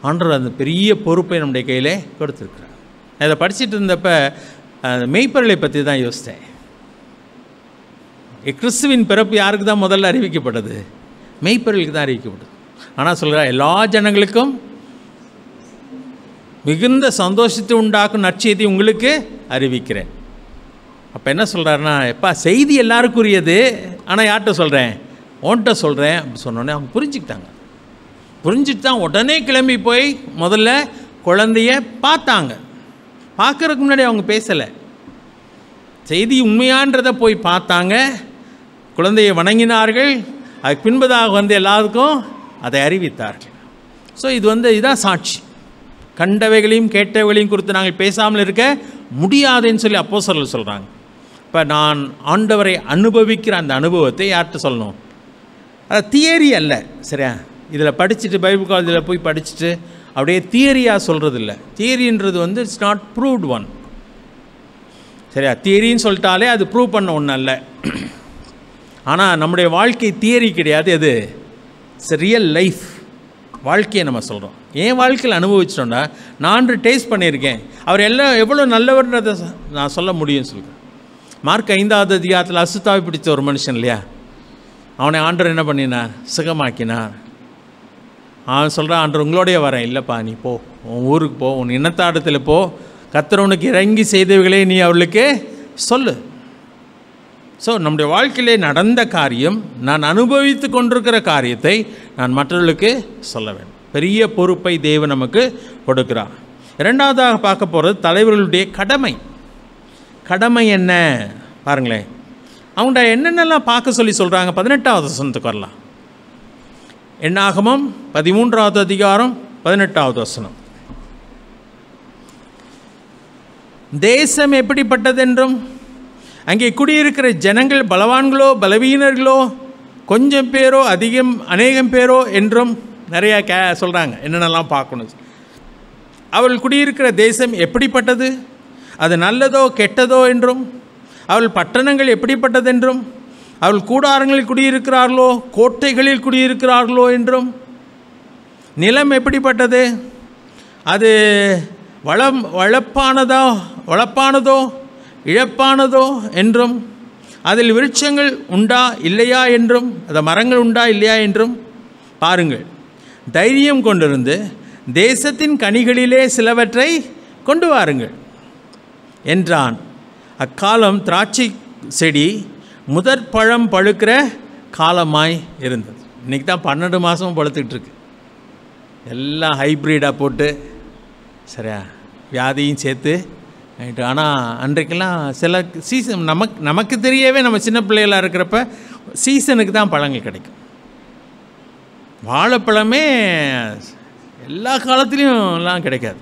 ஆண்டவர் அந்த பெரிய பொறுப்பை நம்முடைய கையிலே கொடுத்துருக்குறார். நான் இதை படிச்சுட்டு இருந்தப்போ மெய்ப்பொருளை பற்றி தான் யோசித்தேன். கிறிஸ்துவின் பிறப்பு யாருக்கு தான் முதல்ல அறிவிக்கப்பட்டது? மெய்ப்பொருளுக்கு தான் அறிவிக்கப்பட்டது. ஆனால் சொல்கிறா எல்லா ஜனங்களுக்கும் மிகுந்த சந்தோஷத்தை உண்டாக்கும் நற்செய்தி உங்களுக்கு அறிவிக்கிறேன். அப்போ என்ன சொல்கிறாருன்னா, எப்பா செய்தி எல்லாருக்குரியது, ஆனால் யார்கிட்ட சொல்கிறேன், உன்கிட்ட சொல்கிறேன் அப்படி சொன்னோடனே அவங்க புரிஞ்சுக்கிட்டாங்க. புரிஞ்சுட்டு தான் உடனே கிளம்பி போய் முதல்ல குழந்தைய பார்த்தாங்க. பார்க்குறதுக்கு முன்னாடி அவங்க பேசலை, செய்தி உண்மையான்றதை போய் பார்த்தாங்க, குழந்தையை வணங்கினார்கள், அதுக்கு பின்பதாக வந்து எல்லாருக்கும் அதை அறிவித்தார்கள். ஸோ இது இதான் சாட்சி. கண்டவைகளையும் கேட்டவைகளையும் குறித்து நாங்கள் பேசாமல் இருக்க முடியாதுன்னு சொல்லி அப்போஸ்தலர்கள் சொல்கிறாங்க. இப்போ நான் ஆண்டவரை அனுபவிக்கிற அந்த அனுபவத்தை யார்கிட்ட சொல்லணும்? அது தியரி அல்ல, சரியா? இதில் படிச்சுட்டு பைபிள் காலேஜில் போய் படிச்சுட்டு அப்படியே தியரியாக சொல்கிறது இல்லை. தியரின்றது இட்ஸ் நாட் ப்ரூவ்ட் ஒன், சரியா? தியரின்னு சொல்லிட்டாலே அது ப்ரூவ் பண்ண ஒன்று அல்ல. ஆனால் நம்முடைய வாழ்க்கை தியரி கிடையாது, அது இட்ஸ் ரியல் லைஃப். வாழ்க்கையை நம்ம சொல்கிறோம். என் வாழ்க்கையில் அனுபவிச்சிட்டோம்னா நான் டேஸ்ட் பண்ணியிருக்கேன், அவர் எல்லாம் எவ்வளோ நல்லவர்ன்றதை நான் சொல்ல முடியும்னு சொல்கிறேன். மார்க் 5வது அதிகாரத்தில் அசுத்தாவை பிடிச்ச ஒரு மனுஷன் இல்லையா, அவனை ஆண்டவர் என்ன பண்ணினார்? சுகமாக்கினார். அவன் சொல்கிறான், ஆண்டவர் உங்களோடைய வரேன். இல்லைப்பா, நீ போ, உன் ஊருக்கு போ, உன் இனத்தாடத்தில் போ, கர்த்தர் இறங்கி செய்தவைகளே நீ அவளுக்கு சொல்லு. ஸோ நம்முடைய வாழ்க்கையிலே நடந்த காரியம், நான் அனுபவித்து கொண்டிருக்கிற காரியத்தை நான் மற்றவர்களுக்கு சொல்ல வேண்டும். பெரிய பொறுப்பை தேவன் நமக்கு கொடுக்கிறார். இரண்டாவதாக பார்க்க போகிறது தலைவர்களுடைய கடமை. கடமை என்ன பாருங்களேன், அவங்கள்ட்ட என்னென்னலாம் பார்க்க சொல்லி சொல்கிறாங்க. 18வது வசனத்துக்கு வரலாம். என்னாகமம் 13வது அதிகாரம் 18வது வசனம். தேசம் எப்படிப்பட்டதென்றும் அங்கே குடியிருக்கிற ஜனங்கள் பலவான்களோ பலவீனர்களோ கொஞ்சம் பேரோ அநேகம் பேரோ என்றும் நிறையா சொல்கிறாங்க. என்னென்னலாம் பார்க்கணும். அவள் குடியிருக்கிற தேசம் எப்படிப்பட்டது, அது நல்லதோ கெட்டதோ என்றும், அவள் பட்டணங்கள் எப்படிப்பட்டதென்றும், அவள் கூடாரங்களில் குடியிருக்கிறார்களோ கோட்டைகளில் குடியிருக்கிறார்களோ என்றும், நிலம் எப்படிப்பட்டது, அது வளப்பானதோ இழப்பானதோ என்றும், அதில் விருட்சங்கள் உண்டா இல்லையா என்றும், அந்த மரங்கள் உண்டா இல்லையா என்றும் பாருங்கள். தைரியம் கொண்டிருந்து தேசத்தின் கனிகளிலே சிலவற்றை கொண்டு வாருங்கள் என்றான். அக்காலம் திராட்சை செடி முதற் பழம் பழுக்கிற காலமாய் இருந்தது. இன்றைக்கி தான் 12 மாதமும் பழுத்துக்கிட்டு இருக்கு. எல்லாம் ஹைப்ரிடாக போட்டு, சரியா, வியாதியும் சேர்த்து. ஆனால் அன்றைக்கெல்லாம் சில சீசன் நமக்கு தெரியவே, நம்ம சின்ன பிள்ளைகளாக இருக்கிறப்ப சீசனுக்கு தான் பழங்கள் கிடைக்கும். வாழைப்பழமே எல்லா காலத்துலேயும் எல்லாம் கிடைக்காது.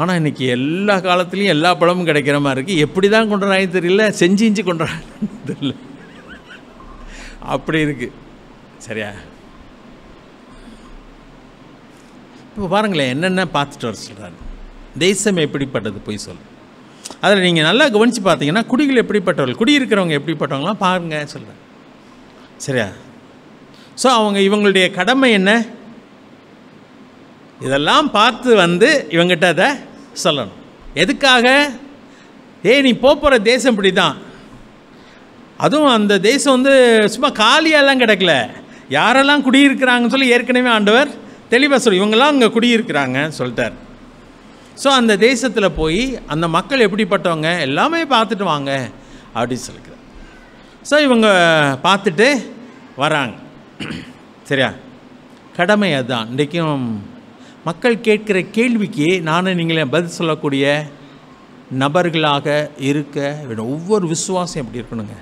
ஆனால் இன்றைக்கி எல்லா காலத்துலேயும் எல்லா பழமும் கிடைக்கிற மாதிரி இருக்குது. எப்படி தான் கொண்டு வராங்க தெரியல, செஞ்சு கொண்டு வராங்க தெரியல, அப்படி இருக்குது. சரியா? இப்போ பாருங்களேன், என்னென்ன பார்த்துட்டு வர சொல்கிறாரு. தேசம் எப்படிப்பட்டது போய் சொல்லு. அதில் நீங்கள் நல்லா கவனித்து பார்த்தீங்கன்னா குடிகள் எப்படிப்பட்டவர்கள், குடியிருக்கிறவங்க எப்படிப்பட்டவங்களாம் பாருங்கள் சொல்கிறேன். சரியா? ஸோ இவங்களுடைய கடமை என்ன, இதெல்லாம் பார்த்து இவங்ககிட்ட அதை சொல்லணும். எதுக்காக? நீ போகிற தேசம் இப்படி தான். அதுவும் அந்த தேசம் சும்மா காலியாலாம் கிடக்கல, யாரெல்லாம் குடியிருக்கிறாங்கன்னு சொல்லி ஏற்கனவே ஆண்டவர் தெளிவாக சொல்லி இவங்கெல்லாம் அங்கே குடியிருக்கிறாங்கன்னு சொல்லிட்டார். ஸோ அந்த தேசத்தில் போய் அந்த மக்கள் எப்படிப்பட்டவங்க எல்லாமே பார்த்துட்டு வாங்க அப்படின்னு சொல்லிக்கிறார். ஸோ இவங்க பார்த்துட்டு வராங்க. சரியா? கடமை அதுதான். இன்றைக்கும் மக்கள் கேட்குற கேள்விக்கு நானும் நீங்களே பதில் சொல்லக்கூடிய நபர்களாக இருக்க வேண்டும். ஒவ்வொரு விசுவாசம் எப்படி இருக்கணுங்க.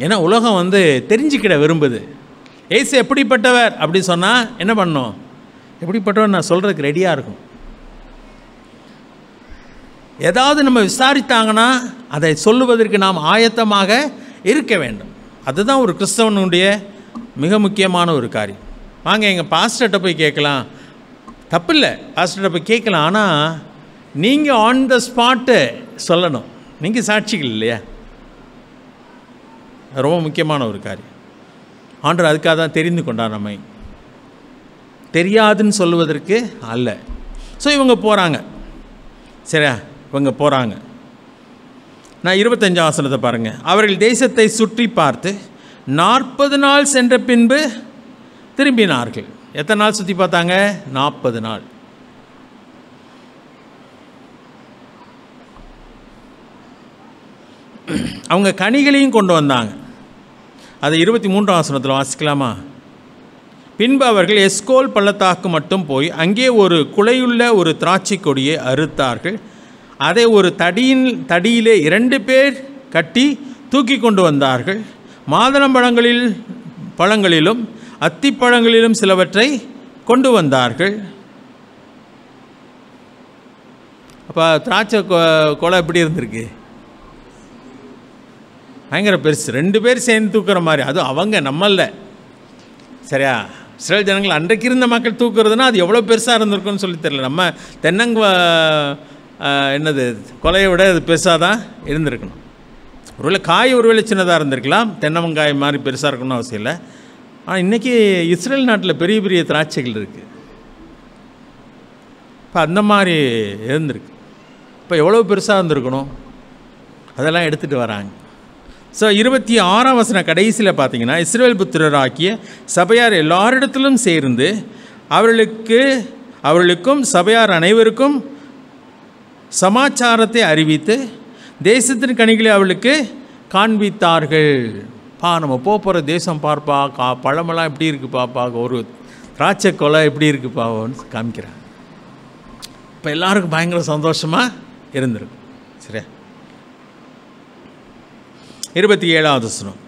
ஏன்னா உலகம் தெரிஞ்சுக்கிட விரும்புது. ஏசு எப்படிப்பட்டவர் அப்படி சொன்னால் என்ன பண்ணணும், எப்படிப்பட்டவர் நான் சொல்கிறதுக்கு ரெடியாக இருக்கும். ஏதாவது நம்ம விசாரித்தாங்கன்னா அதை சொல்லுவதற்கு நாம் ஆயத்தமாக இருக்க வேண்டும். அதுதான் ஒரு கிறிஸ்தவனுடைய மிக முக்கியமான ஒரு காரியம். வாங்க எங்கள் பாஸ்டர்கிட்ட போய் கேட்கலாம், தப்பில்லை, பாஸ்டர்கிட்ட போய் கேட்கலாம். ஆனால் நீங்கள் ஆன் த ஸ்பாட்டு சொல்லணும். நீங்கள் சாட்சிகள் இல்லையா? ரொம்ப முக்கியமான ஒரு காரியம். ஆண்டவர் அதுக்காக தான் தெரிந்து கொண்டார் நம்மை, தெரியாதுன்னு சொல்லுவதற்கு அல்ல. ஸோ இவங்க போகிறாங்க. சரியா? இவங்க போகிறாங்க. நான் 25 வசனத்தை பாருங்கள். அவர்கள் தேசத்தை சுற்றி பார்த்து 40 நாள் சென்ற பின்பு திரும்பினார்கள். எத்தனை நாள் சுற்றி பார்த்தாங்க? 40 நாள். அவங்க கனிகளையும் கொண்டு வந்தாங்க. அதை 23ஆம் வசனத்தில் வாசிக்கலாமா? பின்பு அவர்கள் எஸ்கோல் பள்ளத்தாக்கு மட்டும் போய் அங்கே ஒரு குலையுள்ள ஒரு திராட்சை கொடியை அறுத்தார்கள். அதை ஒரு தடியிலே 2 பேர் கட்டி தூக்கி கொண்டு வந்தார்கள். பழங்களிலும் அத்திப்பழங்களிலும் சிலவற்றை கொண்டு வந்தார்கள். அப்போ திராட்சை கொலை எப்படி இருந்திருக்கு? பயங்கர பெருசு. 2 பேர் சேர்ந்து தூக்குற மாதிரி. அதுவும் அவங்க நம்மள சரியா இஸ்ரேல் ஜனங்கள் அன்றைக்கு இருந்த மக்கள் தூக்குறதுனா அது எவ்வளோ பெருசாக இருந்திருக்குன்னு சொல்லி தெரியல. நம்ம கொலையை விட அது பெருசாக தான் இருந்திருக்கணும். ஒருவேளை காய் ஒருவேளை சின்னதாக இருந்திருக்கலாம், தென்னமங்காய் மாதிரி பெருசாக இருக்கணும்னு அவசியம் இல்லை. ஆனால் இன்றைக்கி இஸ்ரேல் நாட்டில் பெரிய பெரிய திராட்சைகள் இருக்குது. இப்போ அந்த மாதிரி இருந்திருக்கு. இப்போ எவ்வளோ பெருசாக இருந்திருக்கணும், அதெல்லாம் எடுத்துகிட்டு வராங்க. ஸோ 26ஆம் வசனம் கடைசியில் பார்த்தீங்கன்னா, இஸ்ரவேல் புத்திரராகிய சபையார் எல்லாரிடத்திலும் சேர்ந்து அவர்களுக்கும் சபையார் அனைவருக்கும் சமாச்சாரத்தை அறிவித்து தேசத்தின் கனிகளை அவளுக்கு காண்பித்தார்கள். நம்ம போகிற தேசம் பார்ப்பா, பழமெல்லாம் எப்படி இருக்குது பாப்பா, ஒரு திராட்சை கொலை எப்படி இருக்குது பாவோன்னு காமிக்கிறாங்க. இப்போ எல்லாருக்கும் பயங்கர சந்தோஷமாக இருந்திருக்கும். சரியா? 27ஆவது வசனம்.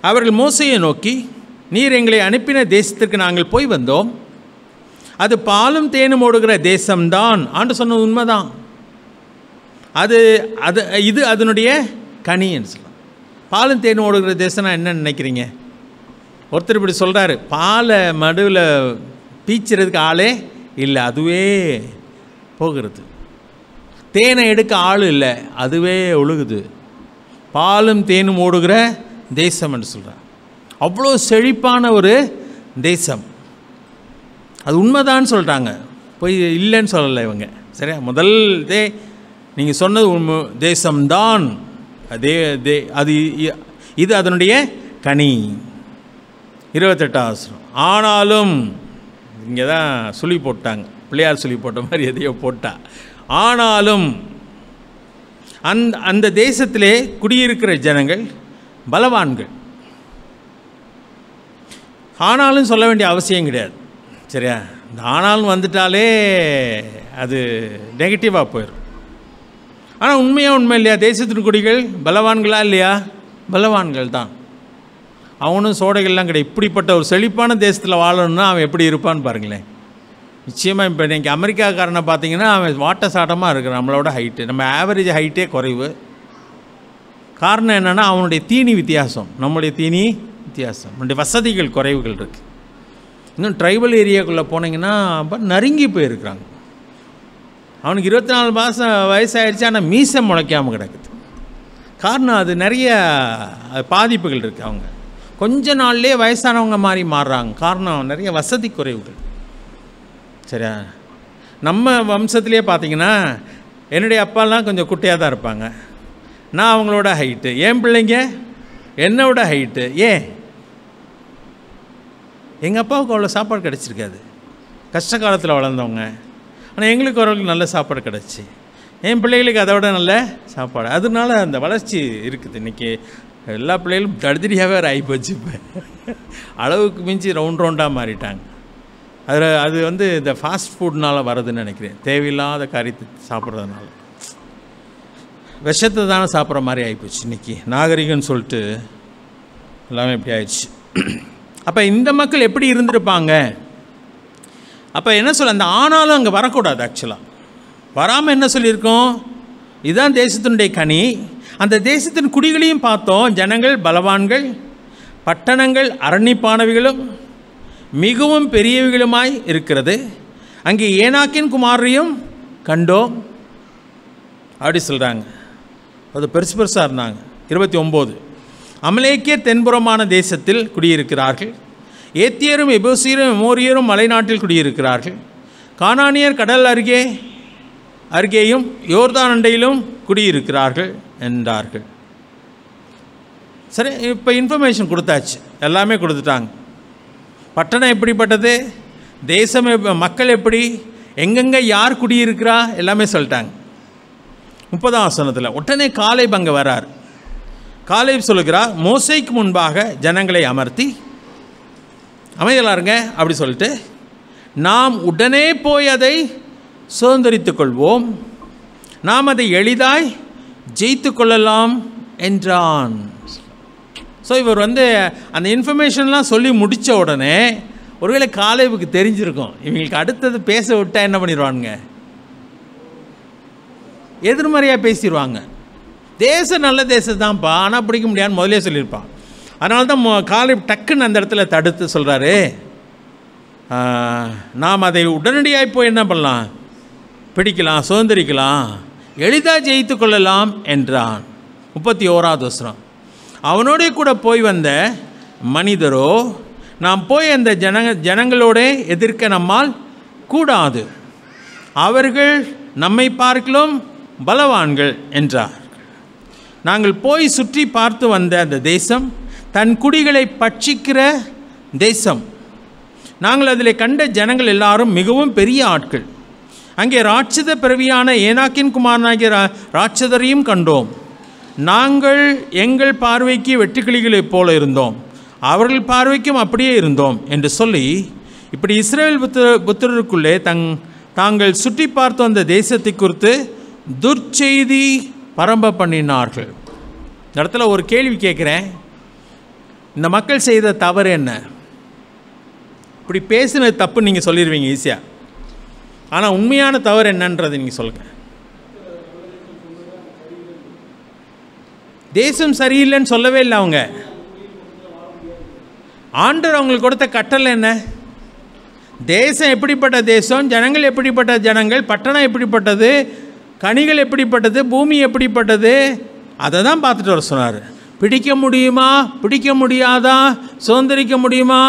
அவர்கள் மோசேயை நோக்கி, நீர் எங்களை அனுப்பின தேசத்திற்கு நாங்கள் போய் வந்தோம், அது பாலும் தேனும் ஓடுகிற தேசம்தான். ஆண்டு சொன்ன உண்மைதான். இது அதனுடைய கனின்னு சொல்லலாம். பாலும் தேனும் ஓடுகிற தேசம்னா என்ன நினைக்கிறீங்க? ஒருத்தர் இப்படி சொல்கிறாரு, பாலை மடுவில் பீச்சுறதுக்கு ஆளே இல்லை, அதுவே போகிறது. தேனை எடுக்க ஆள் இல்லை, அதுவே ஒழுகுது. பாலும் தேனும் ஓடுகிற தேசம் என்று சொல்கிறார். அவ்வளோ செழிப்பான ஒரு தேசம். அது உண்மைதான்னு சொல்கிறாங்க, போய் இல்லைன்னு சொல்லலை இவங்க. சரியா? முதல் நீங்கள் சொன்னது உண்மை, தேசம்தான் இது அதனுடைய கனி. 28ஆம் வசனம். ஆனாலும் இங்கே தான் சொல்லி போட்டாங்க, பிள்ளையார் சொல்லி போட்ட மாதிரி எதையோ போட்டா. ஆனாலும் அந்த தேசத்திலே குடியிருக்கிற ஜனங்கள் பலவான்கள். ஆனாலும் சொல்ல வேண்டிய அவசியம் கிடையாது. சரியா? இந்த ஆனாலும் வந்துட்டாலே அது நெகட்டிவாக போயிடும். ஆனால் உண்மை இல்லையா? தேசத்தின் குடிகள் பலவான்களா இல்லையா? பலவான்கள் தான். அவனும் சோடைகள்லாம் கிடையாது. இப்படிப்பட்ட ஒரு செழிப்பான தேசத்தில் வாழணும்னா அவன் எப்படி இருப்பான்னு பாருங்களேன். நிச்சயமாக இப்போ இன்றைக்கி அமெரிக்காக்காரனை பார்த்தீங்கன்னா அவன் வாட்ட சாட்டமாக இருக்கிறான். நம்மளோட ஹைட்டு, நம்ம ஆவரேஜ் ஹைட்டே குறைவு. காரணம் என்னென்னா அவனுடைய தீனி வித்தியாசம், நம்முடைய தீனி வித்தியாசம், நம்முடைய வசதிகள் குறைவுகள் இருக்குது. இன்னும் ட்ரைபல் ஏரியாக்குள்ளே போனீங்கன்னா நறுங்கி போயிருக்கிறாங்க. அவனுக்கு 24 வயசாகிடுச்சு, ஆனால் மீசை முளைக்காமல் கிடக்குது. காரணம் அது நிறைய பாதிப்புகள் இருக்குது. அவங்க கொஞ்ச நாள்லேயே வயசானவங்க மாதிரி மாறுறாங்க. காரணம் நிறைய வசதி குறைவுகள். சரியா? நம்ம வம்சத்துலேயே பார்த்தீங்கன்னா என்னுடைய அப்பாலாம் கொஞ்சம் குட்டையாக தான் இருப்பாங்க. நான் அவங்களோட ஹைட்டு, என் பிள்ளைங்க என்னோட ஹைட்டு. ஏன்? எங்கள் அப்பாவுக்கு அவ்வளோ சாப்பாடு கிடச்சிருக்காது, கஷ்ட காலத்தில் வளர்ந்தவங்க. ஆனால் எங்களுக்கு ஓரளவுக்கு நல்ல சாப்பாடு கிடச்சி, என் பிள்ளைகளுக்கு அதை விட நல்ல சாப்பாடு. அதனால அந்த வளர்ச்சி இருக்குது. இன்றைக்கி எல்லா பிள்ளைகளும் தடுதடியாகவே வேறு ஆகிப்போச்சு. இப்போ அளவுக்கு மிஞ்சி ரவுண்டாக மாறிட்டாங்க. அது இந்த ஃபாஸ்ட் ஃபுட்னால் வருதுன்னு நினைக்கிறேன். தேவையில்லாத காரியத்தை சாப்பிட்றதுனால விஷத்தை தானே சாப்பிட்ற மாதிரி ஆகிப்போச்சு. இன்றைக்கி நாகரிகம்னு சொல்லிட்டு எல்லாமே இப்படி ஆயிடுச்சு. அப்போ இந்த மக்கள் எப்படி இருந்திருப்பாங்க? அப்போ என்ன சொல்ல, அந்த ஆனாலும் அங்கே வரக்கூடாது. ஆக்சுவலாக வராமல் என்ன சொல்லியிருக்கோம்? இதுதான் தேசத்தினுடைய கனி. அந்த தேசத்தின் குடிகளையும் பார்த்தோம். ஜனங்கள் பலவான்கள், பட்டணங்கள் அரண்யப்பானவைகளும் மிகவும் பெரியவைகளுமாய் இருக்கிறது. அங்கே ஏனாக்கின் குமாரையும் கண்டோம் அப்படி சொல்கிறாங்க. அது பெருசாக இருந்தாங்க. 29. அமலேக்கியர் தென்புறமான தேசத்தில் குடியிருக்கிறார்கள். ஏத்தியரும் எபூசியரும் எமோரியரும் மலைநாட்டில் குடியிருக்கிறார்கள். கானானியர் கடல் அருகேயும் யோர்தான் அண்டையிலும் குடியிருக்கிறார்கள் என்றார்கள். சரி, இப்போ இன்ஃபர்மேஷன் கொடுத்தாச்சு, எல்லாமே கொடுத்துட்டாங்க. பட்டணம் எப்படிப்பட்டது, தேசம் மக்கள் எப்படி, எங்கெங்கே யார் குடியிருக்கிறா எல்லாமே சொல்லிட்டாங்க. 30ஆம் வசனத்தில் உடனே காலேப் அங்கே வரார். காலேப் சொல்லுகிறார், மோசேக்கு முன்பாக ஜனங்களை அமர்த்தி அமைதலாருங்க அப்படி சொல்லிட்டு, நாம் உடனே போய் அதை சுதந்திரித்து கொள்வோம், நாம் அதை எளிதாய் ஜெயித்து கொள்ளலாம் என்றான். ஸோ இவர் அந்த இன்ஃபர்மேஷன்லாம் சொல்லி முடித்த உடனே ஒருவேளை காலேபுக்கு தெரிஞ்சிருக்கும், இவங்களுக்கு அடுத்தது பேச விட்டால் என்ன பண்ணிடுவானுங்க, எதிர்மறையாக பேசிடுவாங்க. தேசம் நல்ல தேசம் தான்ப்பா, ஆனால் பிடிக்க முடியாதுன்னு முதலே சொல்லியிருப்பான். அதனால தான் காலேப் டக்குன்னு அந்த இடத்துல தடுத்து சொல்கிறாரு, நாம் அதை உடனடியாக போய் என்ன பண்ணலாம், பிடிக்கலாம், சுதந்திரிக்கலாம், எளிதாக ஜெயித்து கொள்ளலாம் என்றான். 31ஆவது வசனம், அவனோட கூட போய் வந்த மனிதரோ, நாம் போய் அந்த ஜனங்களோட எதிர்க்க நம்மால் கூடாது, அவர்கள் நம்மை பார்க்கலும் பலவான்கள் என்றார். நாங்கள் போய் சுற்றி பார்த்து வந்த அந்த தேசம் தன் குடிகளை பட்சிக்கிற தேசம். நாங்கள் அதில் கண்ட ஜனங்கள் எல்லாரும் மிகவும் பெரிய ஆட்கள். அங்கே ராட்சத பிறவியான ஏனாக்கின் குமாரனாகிய ராட்சதரையும் கண்டோம். நாங்கள் எங்கள் பார்வைக்கு வெட்டுக்கிளிகளைப் போல இருந்தோம், அவர்கள் பார்வைக்கும் அப்படியே இருந்தோம் என்று சொல்லி, இப்படி இஸ்ரவேல் புத்திரருக்குள்ளே தாங்கள் சுற்றி பார்த்து அந்த தேசத்தை குறித்து துர்ச்செய்தி பரம்ப பண்ணினார்கள். இந்த இடத்துல ஒரு கேள்வி கேட்குறேன், இந்த மக்கள் செய்த தவறு என்ன? இப்படி பேசினது தப்புன்னு நீங்கள் சொல்லிடுவீங்க ஈஸியாக, ஆனால் உண்மையான தவறு என்னன்றது நீங்கள் சொல்லுங்கள். தேசம் சரியில்லைன்னு சொல்லவே இல்லை அவங்க. ஆண்டவர் அவங்களுக்கு கொடுத்த கட்டளை என்ன? தேசம் எப்படிப்பட்ட தேசம், ஜனங்கள் எப்படிப்பட்ட ஜனங்கள், பட்டணம் எப்படிப்பட்டது, கனிகள் எப்படிப்பட்டது, பூமி எப்படிப்பட்டது, அதை தான் பார்த்துட்டு வர சொன்னார். பிடிக்க முடியுமா, பிடிக்க முடியாதா, சுதந்திரிக்க முடியுமா,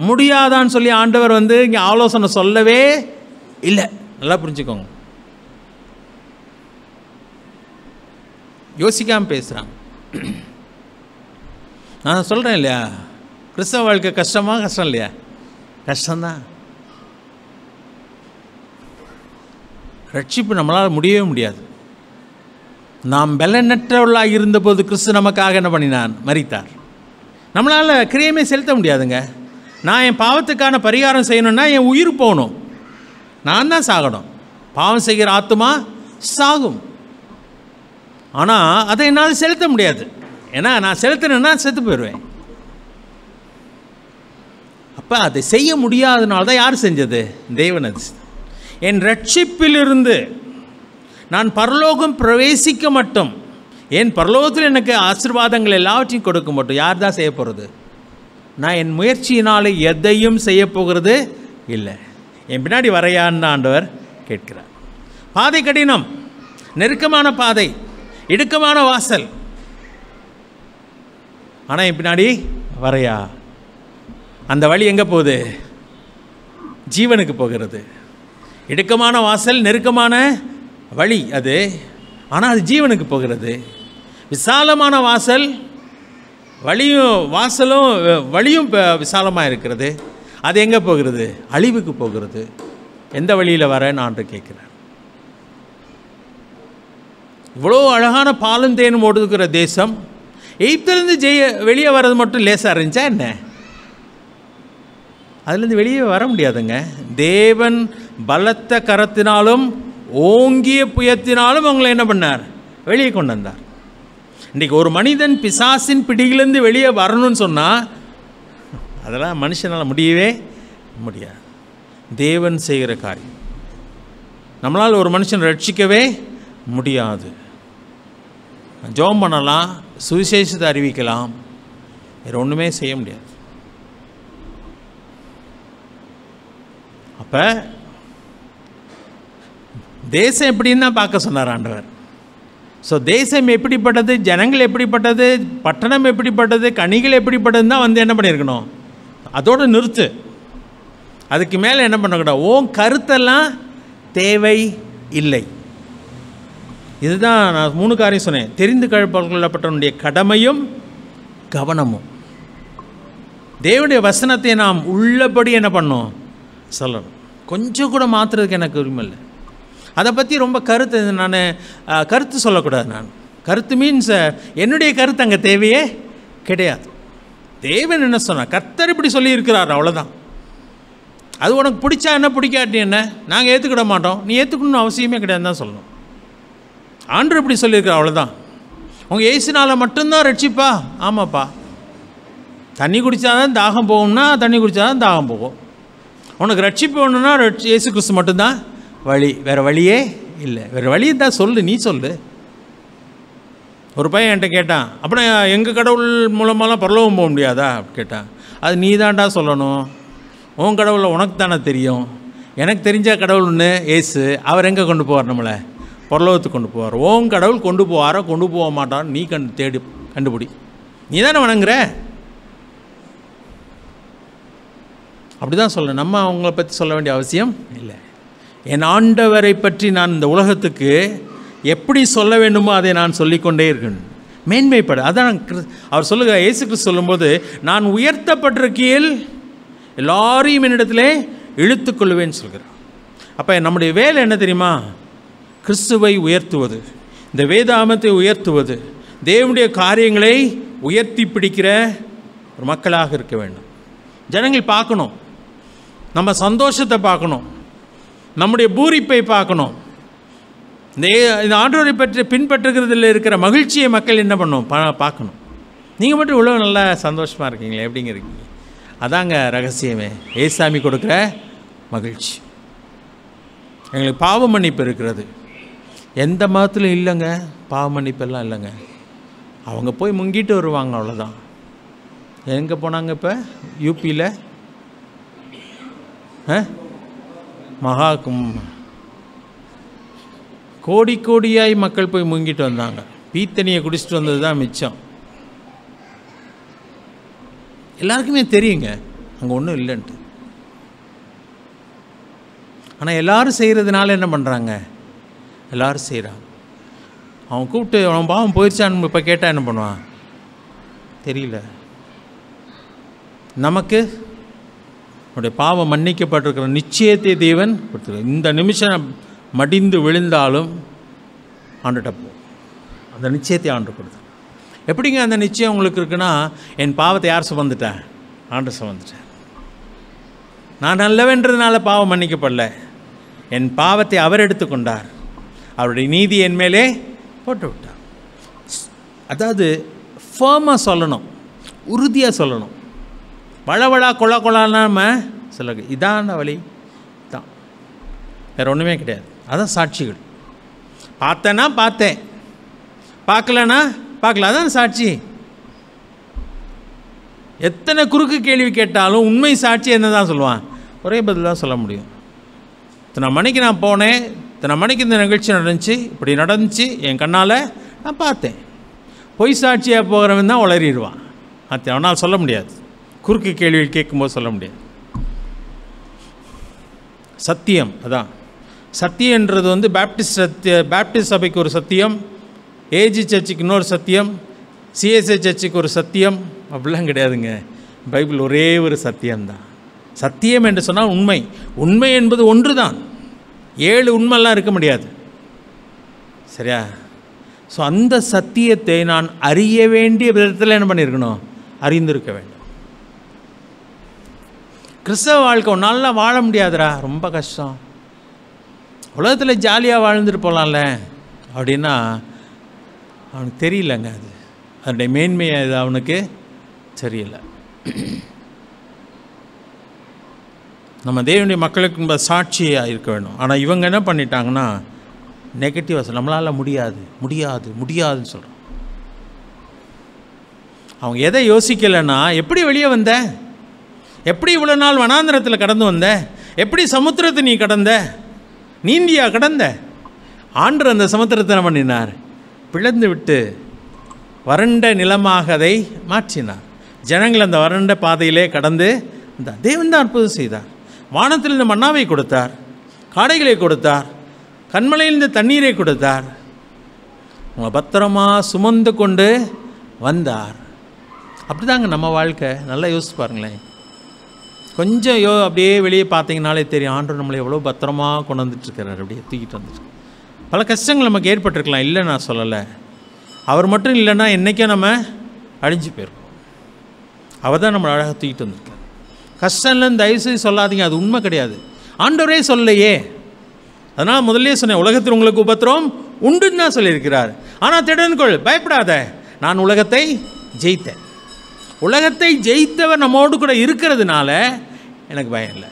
முடியாதான்னு சொல்லி ஆண்டவர் இங்கே ஆலோசனை சொல்லவே இல்லை. நல்லா புரிஞ்சுக்கோங்க, யோசிக்காமல் பேசுகிறாங்க. நான் சொல்கிறேன் இல்லையா, கிறிஸ்தவ வாழ்க்கை கஷ்டமா, கஷ்டம் இல்லையா? கஷ்டம்தான். ரட்சிப்பு நம்மளால் முடியவே முடியாது. நாம் பலனற்றவர்களாக இருந்தபோது கிறிஸ்து நமக்காக என்ன பண்ணினான், மரித்தார். நம்மளால் கிரியமே செலுத்த முடியாதுங்க. நான் என் பாவத்துக்கான பரிகாரம் செய்யணும்னா என் உயிர் போகணும், நான் தான் சாகணும். பாவம் செய்கிற ஆத்துமா சாகும். ஆனால் அதை என்னால் செலுத்த முடியாது, ஏன்னா நான் செலுத்தினேன்னா செத்து போயிடுவேன். அப்போ அதை செய்ய முடியாதனால தான் யார் செஞ்சது? தேவன். அது என் ரட்சிப்பிலிருந்து நான் பரலோகம் பிரவேசிக்க மட்டும், என் பரலோகத்தில் எனக்கு ஆசீர்வாதங்கள் எல்லாவற்றையும் கொடுக்க மட்டும் யார் தான் செய்ய போகிறது? நான் என் முயற்சியினால் எதையும் செய்ய போகிறது இல்லை. என் பின்னாடி வரையான்னு ஆண்டவர் கேட்கிறார். பாதை கடினம், நெருக்கமான பாதை, இடுக்கமான வாசல், ஆனால் என் பின்னாடி வரையா. அந்த வழி எங்கே போகுது? ஜீவனுக்கு போகிறது. இடுக்கமான வாசல், நெருக்கமான வழி அது, ஆனால் அது ஜீவனுக்கு போகிறது. விசாலமான வாசல், வழியும் விசாலமாக இருக்கிறது. அது எங்கே போகிறது? அழிவுக்கு போகிறது. எந்த வழியில் வரேன்னு ஆண்டு கேட்குறார். இவ்வளோ அழகான பாலும் தேனும் ஓடுகிற தேசம், எய்த்திலிருந்து வெளியே வர்றது மட்டும் லேசாக இருந்துச்சா என்ன? அதுலேருந்து வெளியே வர முடியாதுங்க. தேவன் பலத்த கரத்தினாலும் ஓங்கிய புயத்தினாலும் அவங்களை என்ன பண்ணார்? வெளியே கொண்டு வந்தார். இன்றைக்கி ஒரு மனிதன் பிசாசின் பிடியிலேருந்து வெளியே வரணும்னு சொன்னால் அதெல்லாம் மனுஷனால் முடியவே முடியாது. தேவன் செய்கிற காரியம். நம்மளால் ஒரு மனுஷன் ரட்சிக்கவே முடியாது. ஜெபம் பண்ணலாம், சுவிசேஷத்தை அறிவிக்கலாம், வேறு ஒன்றுமே செய்ய முடியாது. அப்போ தேசம் எப்படின்னு தான் பார்க்க சொன்னார் ஆண்டவர். ஸோ தேசம் எப்படிப்பட்டது, ஜனங்கள் எப்படிப்பட்டது, பட்டணம் எப்படிப்பட்டது, கனிகள் எப்படிப்பட்டதுன்னு தான் என்ன பண்ணியிருக்கணும், அதோடு நிறுத்து. அதுக்கு மேலே என்ன பண்ணக்கூடாது, ஓ கருத்தெல்லாம் தேவை இல்லை. இதுதான் நான் 3 காரியம் சொன்னேன். தெரிந்து கொள்ளப்பட்டவனுடைய கடமையும் கவனமும். தேவனுடைய வசனத்தை நாம் உள்ளபடி என்ன பண்ணோம் சொல்லணும். கொஞ்சம் கூட மாற்றுறதுக்கு எனக்கு உரிமை இல்லை. அதை பற்றி ரொம்ப கருத்து சொல்லக்கூடாது. நான் கருத்து மீன்ஸ் என்னுடைய கருத்து அங்கே தேவையே கிடையாது. தேவன் என்ன சொன்னார், கர்த்தர் இப்படி சொல்லியிருக்கிறார், அவ்வளோதான். அது உனக்கு பிடிச்சா என்ன, பிடிக்காட்டி என்ன, நாங்கள் ஏற்றுக்கிட மாட்டோம், நீ ஏற்றுக்கணும்னு அவசியமே கிடையாது தான் சொல்லணும். ஆண்டவர் இப்படி சொல்லியிருக்கிறார், அவ்வளோதான். உங்கள் இயேசுனால் மட்டும்தான் ரட்சிப்பா? ஆமாப்பா. தண்ணி குடித்தாதான் தாகம் போகும்னா தண்ணி குடித்தாதான் தாகம் போகும். உனக்கு ரட்சிப்பு வேணும்னா இயேசு கிறிஸ்து மட்டும்தான் வழி, வேறு வழியே இல்லை. வேறு வழியை தான் சொல்லு, நீ சொல்லு. ஒரு பையன் என்கிட்ட கேட்டான், அப்புறம் எங்கள் கடவுள் மூலமாலாம் பரலோகம் போக முடியாதா கேட்டான். அது நீ தான்டா சொல்லணும், உன் கடவுளில் உனக்கு தானே தெரியும். எனக்கு தெரிஞ்ச கடவுள் ஒன்று ஏசு, அவர் எங்கே கொண்டு போவார், நம்மளை பரலோகத்துக்கு கொண்டு போவார். உன் கடவுள் கொண்டு போவாரோ கொண்டு போக மாட்டான்னு நீ கண்டுபிடி. நீ தானே வணங்குற. அப்படி தான் சொல்ல, நம்ம அவங்கள பற்றி சொல்ல வேண்டிய அவசியம் இல்லை. என் ஆண்டவரை பற்றி நான் இந்த உலகத்துக்கு எப்படி சொல்ல வேண்டுமோ அதை நான் சொல்லிக்கொண்டே இருக்கேன். மேன்மைப்பட அதான் அவர் சொல்லுகிறார். இயேசு கிறிஸ்து சொல்லும்போது, நான் உயர்த்தப்பட்டிருக்கையில் எல்லாரையும் என்னிடத்திலே இழுத்துக்கொள்வேன்னு சொல்கிறார். அப்போ நம்முடைய வேலை என்ன தெரியுமா? கிறிஸ்துவை உயர்த்துவது, இந்த வேதாகமத்தை உயர்த்துவது, தேவனுடைய காரியங்களை உயர்த்தி பிடிக்கிற ஒரு மக்களாக இருக்க வேண்டும். ஜனங்கள் பார்க்கணும், நம்ம சந்தோஷத்தை பார்க்கணும், நம்முடைய பூரிப்பை பார்க்கணும். இந்த ஆண்டவரை பற்றி பின்பற்றுகிறதுல இருக்கிற மகிழ்ச்சியை மக்கள் என்ன பண்ணணும், பார்க்கணும். நீங்கள் மட்டும் இவ்வளோ நல்லா சந்தோஷமாக இருக்கீங்களே, எப்படிங்க இருக்கீங்க? அதாங்க ரகசியமே, ஏசாமி கொடுக்குற மகிழ்ச்சி. எங்களுக்கு பாவ மன்னிப்பு இருக்கிறது. எந்த மதத்திலும் இல்லைங்க பாவ மன்னிப்பெல்லாம் இல்லைங்க. அவங்க போய் முங்கிட்டு வருவாங்க, அவ்வளோதான். எங்கே போனாங்க இப்போ யூபியில்? கோடி கோடியாய் மக்கள் போய் முங்கிட்டு வந்தாங்க. பீத்தனியை குடிச்சிட்டு வந்தது தான் மிச்சம். எல்லாருக்குமே தெரியுங்க அங்கே ஒன்றும் இல்லைன்ட்டு. ஆனால் எல்லோரும் செய்கிறதுனால என்ன பண்ணுறாங்க, எல்லோரும் செய்கிறாங்க. அவன் கூப்பிட்டு அவன் பாவம் போயிடுச்சான்னு இப்போ கேட்டால் என்ன பண்ணுவான் தெரியல. நமக்கு அவனுடைய பாவம் மன்னிக்கப்பட்டிருக்கிற நிச்சயத்தை தேவன் கொடுத்துருக்க. இந்த நிமிஷம் மடிந்து விழுந்தாலும் ஆண்டுகிட்ட போ, அந்த நிச்சயத்தை ஆண்டு கொடுத்து. எப்படிங்க அந்த நிச்சயம் உங்களுக்கு இருக்குன்னா, என் பாவத்தை யார் சுமந்துட்டேன்? ஆண்டு சுமந்துட்டேன். நான் நல்லவென்றதுனால பாவம் மன்னிக்கப்படல, என் பாவத்தை அவர் எடுத்துக்கொண்டார், அவருடைய நீதி என் மேலே போட்டு விட்டார். அதாவது ஃபேமாக சொல்லணும், உறுதியாக சொல்லணும். வளவளா கொலான்னு நம்ம சொல்ல, இதான வழி தான், வேறு ஒன்றுமே கிடையாது. அதான் சாட்சிகள். பார்த்தேன்னா பார்த்தேன், பார்க்கலன்னா பார்க்கல, அதான் சாட்சி. எத்தனை குறுக்கு கேள்வி கேட்டாலும் உண்மை சாட்சி என்ன தான் சொல்லுவான்? ஒரே பதில் தான் சொல்ல முடியும். இத்தனை மணிக்கு நான் போனேன், இத்தனை மணிக்கு இந்த நிகழ்ச்சி நடந்துச்சு, இப்படி நடந்துச்சு, என் கண்ணால் நான் பார்த்தேன். பொய் சாட்சியாக போகிறவன் தான் உளறிடுவான். அவனால் சொல்ல முடியாது, குறுக்கு கேள்விகள் கேட்கும்போது சொல்ல முடியாது. சத்தியம், அதான் சத்தியன்றது பேப்டிஸ்ட் சபைக்கு ஒரு சத்தியம், ஏஜி சர்ச்சுக்கு இன்னொரு சத்தியம், சிஎஸ்ஐ சர்ச்சுக்கு ஒரு சத்தியம், அப்படிலாம் கிடையாதுங்க. பைபிள் ஒரே ஒரு சத்தியம்தான். சத்தியம் என்று சொன்னால் உண்மை. உண்மை என்பது ஒன்று தான், 7 உண்மைலாம் இருக்க முடியாது, சரியா? ஸோ அந்த சத்தியத்தை நான் அறிய வேண்டிய விதத்தில் என்ன பண்ணியிருக்கணும், அறிந்திருக்க வேண்டும். கிறிஸ்தவ வாழ்க்கை நல்லா வாழ முடியாதுடா, ரொம்ப கஷ்டம், உலகத்தில் ஜாலியாக வாழ்ந்துட்டு போகலாம்ல அப்படின்னா அவனுக்கு தெரியலங்க. அதனுடைய மேன்மையை அது அவனுக்கு தெரியல. நம்ம தேவனுடைய மக்களுக்கு சாட்சியாக இருக்க வேண்டும். ஆனால் இவங்க என்ன பண்ணிட்டாங்கன்னா நெகட்டிவாக, நம்மளால் முடியாது முடியாது முடியாதுன்னு சொல்கிறோம். அவங்க எதை யோசிக்கலைன்னா, எப்படி வெளியே வந்த, எப்படி இவ்வளோ நாள் வனாந்திரத்தில் கடந்து வந்த, எப்படி சமுத்திரத்தை நீ கடந்த, நீந்தியா கடந்த? ஆண்டவர் அந்த சமுத்திரத்தை என்ன பண்ணினார், பிளந்து விட்டு வறண்ட நிலமாக அதை மாற்றினார். ஜனங்கள் அந்த வறண்ட பாதையிலே கடந்து அந்த தேவன் தான் அற்புதம் செய்தார். வானத்திலிருந்து மன்னாவை கொடுத்தார், காடைகளை கொடுத்தார், கண்மலையிலிருந்து தண்ணீரை கொடுத்தார், உங்களை பத்திரமாக சுமந்து கொண்டு வந்தார். அப்படி தாங்க நம்ம வாழ்க்கை. நல்லா யோசிச்சு பாருங்களேன். கொஞ்சம் அப்படியே வெளியே பார்த்தீங்கனாலே தெரியும், ஆண்டவர் நம்மளை எவ்வளோ பத்திரமா கொண்டு வந்துட்டுருக்கிறார், அப்படியே தூக்கிட்டு வந்துட்டு. பல கஷ்டங்கள் நமக்கு ஏற்பட்டிருக்கலாம், இல்லை நான் சொல்லலை. அவர் மட்டும் இல்லைன்னா என்றைக்கும் நம்ம அழிஞ்சு போயிருக்கோம். அவர் தான் நம்மளை அழகாக தூக்கிட்டு வந்திருக்கார். கஷ்டம் இல்லைன்னு தயவுசெய்து சொல்லாதீங்க, அது உண்மை கிடையாது. ஆண்டவரே சொல்லலையே. அதனால் முதல்ல சொன்னேன், உலகத்தில் உங்களுக்கு உபத்திரம் உண்டுன்னு தான் சொல்லியிருக்கிறார். ஆனால் திடன்கொள், பயப்படாத, நான் உலகத்தை ஜெயித்தேன். உலகத்தை ஜெயித்தவர் நம்மோடு கூட இருக்கிறதுனால எனக்கு பயம் இல்லை.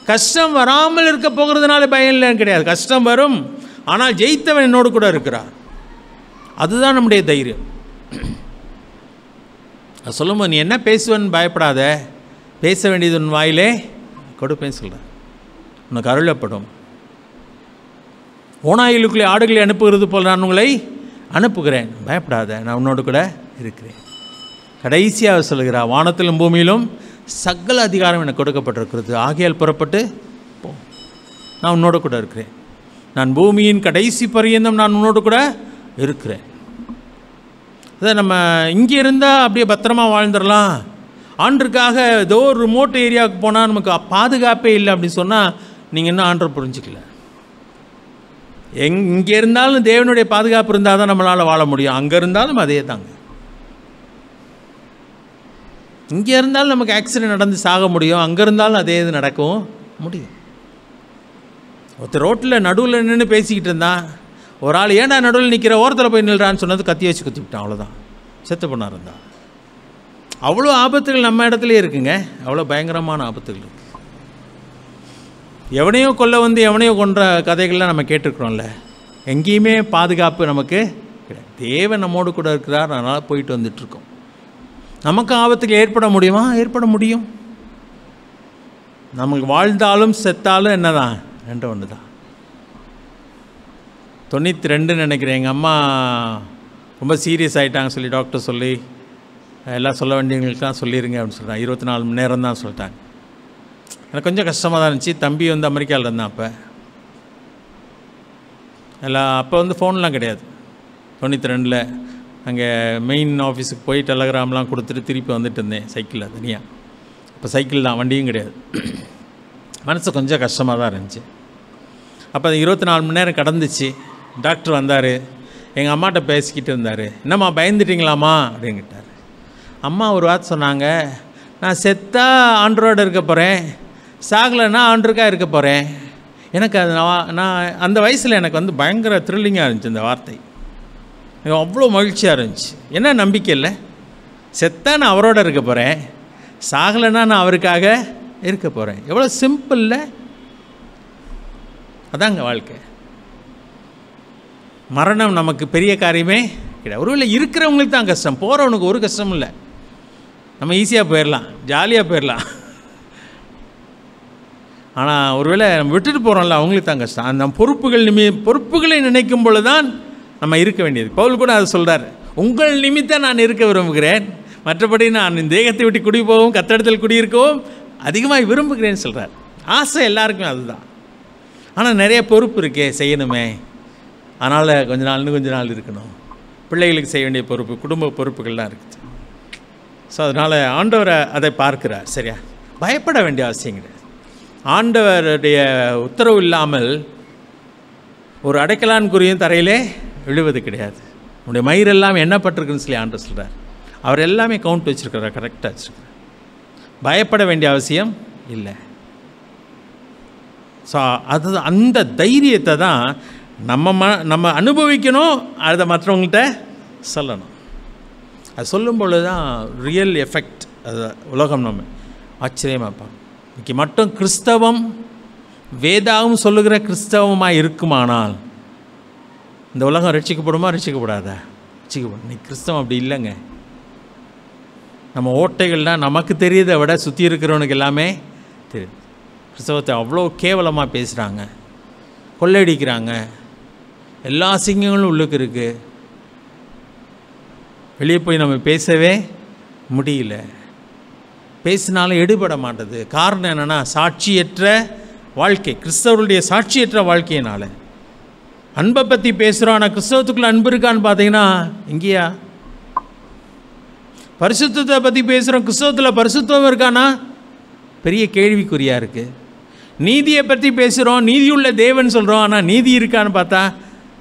கஷ்டம் வராமல் இருக்க போகிறதுனால பயம் இல்லைன்னு கிடையாது. கஷ்டம் வரும், ஆனால் ஜெயித்தவன் என்னோடு கூட இருக்கிறார். அதுதான் நம்முடைய தைரியம். அது சொல்லும்போது நீ என்ன பேசுவேன்னு பயப்படாத, பேச வேண்டியது உன் வாயிலே கொடுப்பேன்னு சொல்கிறேன். உனக்கு அருளப்படும். ஓநாயிலுக்குள்ளே ஆடுகளை அனுப்புகிறது போல் நான் உங்களை அனுப்புகிறேன், பயப்படாத, நான் உன்னோடு கூட இருக்கிறேன். கடைசியாக சொல்கிறார், வானத்திலும் பூமியிலும் சகல அதிகாரம் எனக்கு கொடுக்கப்பட்டிருக்கிறது, ஆகையால் புறப்பட்டு போ, நான் உன்னோடு கூட இருக்கிறேன். நான் பூமியின் கடைசி பரியந்தம் நான் உன்னோடு கூட இருக்கிறேன். அதை நம்ம இங்கே இருந்தால் அப்படியே பத்திரமா வாழ்ந்துடலாம். ஆண்டருக்காக ஏதோ ஒரு ரிமோட் ஏரியாவுக்கு போனால் நமக்கு பாதுகாப்பே இல்லை அப்படின்னு சொன்னால் நீங்கள் இன்னும் ஆண்டர் புரிஞ்சிக்கல. இங்கே இருந்தாலும் தேவனுடைய பாதுகாப்பு இருந்தால் தான் நம்மளால் வாழ முடியும். அங்கே இருந்தாலும் அதே தாங்க. இங்கே இருந்தாலும் நமக்கு ஆக்சிடென்ட் நடந்து சாக முடியும், அங்கே இருந்தாலும் அதே இது நடக்கும் முடியும். ஒருத்தர் ரோட்டில் நடுவில் நின்று பேசிக்கிட்டு இருந்தான், ஒரு ஆள் ஏன்டா நடுவில் நிற்கிற, ஓரத்தில் போய் நில்றான்னு சொன்னது கத்தி வச்சு குத்திவிட்டான், அவ்வளோதான், செத்து போனார். இருந்தால் அவ்வளோ ஆபத்துகள் நம்ம இடத்துலையே இருக்குங்க. அவ்வளோ பயங்கரமான ஆபத்துகள் இருக்குது. எவனையோ கொல்ல வந்து எவனையோ கொன்ற கதைகள்லாம் நம்ம கேட்டிருக்கிறோம்ல. எங்கேயுமே பாதுகாப்பு நமக்கு கிடையாது. தேவன் நம்மோடு கூட இருக்கிறார், அதனால் போயிட்டு வந்துட்டுருக்கோம். நமக்கு ஆபத்துக்கு ஏற்பட முடியுமா? ஏற்பட முடியும். நமக்கு வாழ்ந்தாலும் செத்தாலும் என்ன தான், ரெண்டு ஒன்று தான். 92 நினைக்கிறேன், எங்கள் அம்மா ரொம்ப சீரியஸ் ஆகிட்டாங்க சொல்லி டாக்டர் சொல்லி எல்லாம் சொல்ல வேண்டியவங்களுக்கெல்லாம் சொல்லிடுங்க அப்படின்னு சொல்லிட்டாங்க. 24 மணி நேரம் தான் சொல்லிட்டாங்க. எனக்கு கொஞ்சம் கஷ்டமாக தான் இருந்துச்சு. தம்பி வந்து அமெரிக்காவில் இருந்தான் அப்போ. அப்போ வந்து ஃபோன்லாம் கிடையாது. 92 அங்கே மெயின் ஆஃபீஸுக்கு போய் டெலகிராம்லாம் கொடுத்துட்டு திருப்பி வந்துட்டு இருந்தேன் சைக்கிளில் தனியாக. இப்போ சைக்கிள் தான், வண்டியும் கிடையாது. மனசு கொஞ்சம் கஷ்டமாக தான் இருந்துச்சு. அப்போ 24 மணி நேரம் கடந்துச்சு. டாக்டர் வந்தார், எங்கள் அம்மாட்ட பேசிக்கிட்டு இருந்தார். என்னம்மா பயந்துட்டிங்களாம்மா அப்படின்னு கேட்டார். அம்மா ஒரு வார்த்தை சொன்னாங்க, நான் செத்தா ஆண்டரோடு இருக்க போகிறேன், சாகலைன்னா ஆண்டருக்காக இருக்க போகிறேன். எனக்கு அது நான் அந்த வயசில் எனக்கு வந்து பயங்கர த்ரில்லிங்காக இருந்துச்சு அந்த வார்த்தை. எனக்கு அவ்வளோ மகிழ்ச்சியாக இருந்துச்சு. என்ன நம்பிக்கை இல்லை, செத்தா நான் அவரோட இருக்க போகிறேன், சாகலைன்னா நான் அவருக்காக இருக்க போகிறேன். எவ்வளோ சிம்பிளில். அதாங்க வாழ்க்கை. மரணம் நமக்கு பெரிய காரியமே கிடையாது. ஒருவேளை இருக்கிறவங்களுக்கு தான் கஷ்டம், போகிறவனுக்கு ஒரு கஷ்டமும் இல்லை. நம்ம ஈஸியாக போயிடலாம், ஜாலியாக போயிடலாம். ஆனால் ஒருவேளை நம்ம விட்டுட்டு போகிறோம்ல, அவங்களுக்கு தான் கஷ்டம். அந்த பொறுப்புகளை நினைக்கும் பொழுது தான் நம்ம இருக்க வேண்டியது. பவுல் கூட அதை சொல்கிறார், உங்கள் நிமித்தம் நான் இருக்க விரும்புகிறேன், மற்றபடி நான் இந்த தேகத்தை விட்டு குடி போகவும் கத்தடத்தில் குடியிருக்கவும் அதிகமாக விரும்புகிறேன்னு சொல்கிறார். ஆசை எல்லாருக்குமே அதுதான். ஆனால் நிறைய பொறுப்பு இருக்கே, செய்யணுமே, அதனால் இன்னும் கொஞ்ச நாள் இருக்கணும். பிள்ளைகளுக்கு செய்ய வேண்டிய பொறுப்பு, குடும்ப பொறுப்புகள்லாம் இருக்குது. ஸோ அதனால் ஆண்டவர் அதை பார்க்கிறார். சரியா, பயப்பட வேண்டிய அவசியம் கிடையாது. ஆண்டவருடைய உத்தரவு இல்லாமல் ஒரு அடைக்கலான்குரியும் தரையிலே விழுவது கிடையாது. உன்னுடைய மயிரெல்லாம் எண்ணப்பட்டிருக்குன்னு சொல்லி ஆண்டவர் சொல்கிறார். அவர் எல்லாமே கவுண்ட் வச்சுருக்கிறார், கரெக்டாக வச்சுருக்கிறார். பயப்பட வேண்டிய அவசியம் இல்லை. ஸோ அது அந்த தைரியத்தை தான் நம்ம அனுபவிக்கணும், அதை மற்றவங்கள்ட்ட சொல்லணும். அது சொல்லும் பொழுது தான் ரியல் எஃபெக்ட். அது உலகம் நம்ம ஆச்சரியமாக பார்ப்போம். இன்றைக்கி மட்டும் கிறிஸ்தவம் வேதாவும் சொல்லுகிற கிறிஸ்தவமாக இருக்குமானால் இந்த உலகம் ரட்சிக்கப்படுமா? ரட்சிக்கப்படாதா? ரட்சிக்கப்படும். இன்னைக்கு கிறிஸ்தவம் அப்படி இல்லைங்க. நம்ம ஓட்டைகள்லாம் நமக்கு தெரியுதை விட சுற்றி இருக்கிறவனுக்கு எல்லாமே தெரியுது. கிறிஸ்தவத்தை அவ்வளோ கேவலமாக பேசுகிறாங்க, கொள்ளையடிக்கிறாங்க, எல்லா சிங்கங்களும் உள்ளுக்கு இருக்குது. வெளியே போய் நம்ம பேசவே முடியல, பேசினாலும் எடுபட மாட்டேது. காரணம் என்னென்னா சாட்சியற்ற வாழ்க்கை, கிறிஸ்தவருடைய சாட்சியற்ற வாழ்க்கையினால். அன்பை பற்றி பேசுகிறோம், ஆனால் கிறிஸ்தவத்துக்குள்ளே அன்பு இருக்கான்னு பார்த்தீங்கன்னா எங்கேயா? பரிசுத்தத்தை பற்றி பேசுகிறோம், கிறிஸ்தவத்தில் பரிசுத்தம் இருக்கானா? பெரிய கேள்விக்குறியாக இருக்குது. நீதியை பற்றி பேசுகிறோம், நீதியுள்ள தேவன் சொல்கிறோம், ஆனால் நீதி இருக்கான்னு பார்த்தா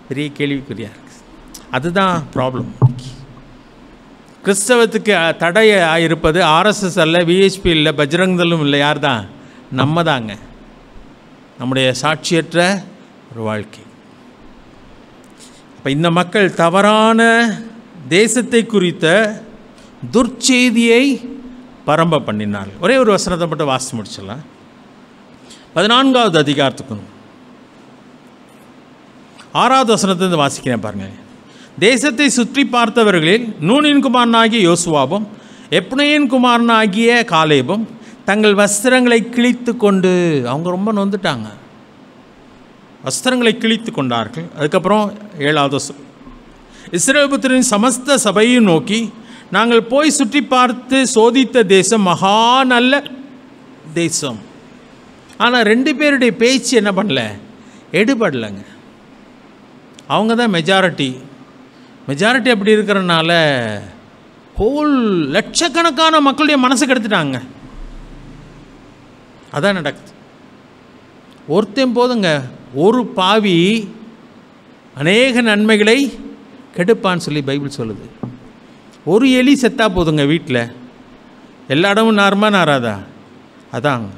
பெரிய கேள்விக்குறியாக இருக்குது. அதுதான் ப்ராப்ளம். கிறிஸ்தவத்துக்கு தடையாக இருப்பது ஆர்எஸ்எஸ் அல்ல, விஹெச்பி இல்லை, பஜ்ரங்தலும் இல்லை. யார் தான்? நம்ம தாங்க. நம்முடைய சாட்சியற்ற ஒரு வாழ்க்கை. அப்போ இந்த மக்கள் தவறான தேசத்தை குறித்த துர்ச்செய்தியை பரம்ப பண்ணினார்கள். ஒரே ஒரு வசனத்தை மட்டும் வாசித்து முடிச்சிடலாம். 14வது அதிகாரத்துக்கு 6வது வசனத்திலிருந்து வாசிக்கிறேன் பாருங்கள். தேசத்தை சுற்றி பார்த்தவர்களில் நூனின் குமாரனாகிய யோசுவாவும் எப்னேயின் குமாரனாகிய காலேபும் தங்கள் வஸ்திரங்களை கிழித்து கொண்டு, அவங்க ரொம்ப நொந்துட்டாங்க, வஸ்திரங்களை கிழித்து கொண்டார்கள். அதுக்கப்புறம் 7வது இஸ்ரவேல் புத்திரரின் சமஸ்த சபையும் நோக்கி, நாங்கள் போய் சுற்றி பார்த்து சோதித்த தேசம் மகா நல்ல தேசம். ஆனால் 2 பேருடைய பேச்சு என்ன பண்ணல, எடுபடலைங்க. அவங்க தான் மெஜாரிட்டி அப்படி இருக்கிறனால ஹோல் லட்சக்கணக்கான மக்களுடைய மனசை கெடுத்துட்டாங்க. அதான் நடக்குது. ஒருத்தன் போதுங்க, ஒரு பாவி அநேக நன்மைகளை கெடுப்பான்னு சொல்லி பைபிள் சொல்லுது. ஒரு எலி செத்தா போதுங்க வீட்டில், எல்லா இடமும் நாருமா நாராதா? அதாங்க,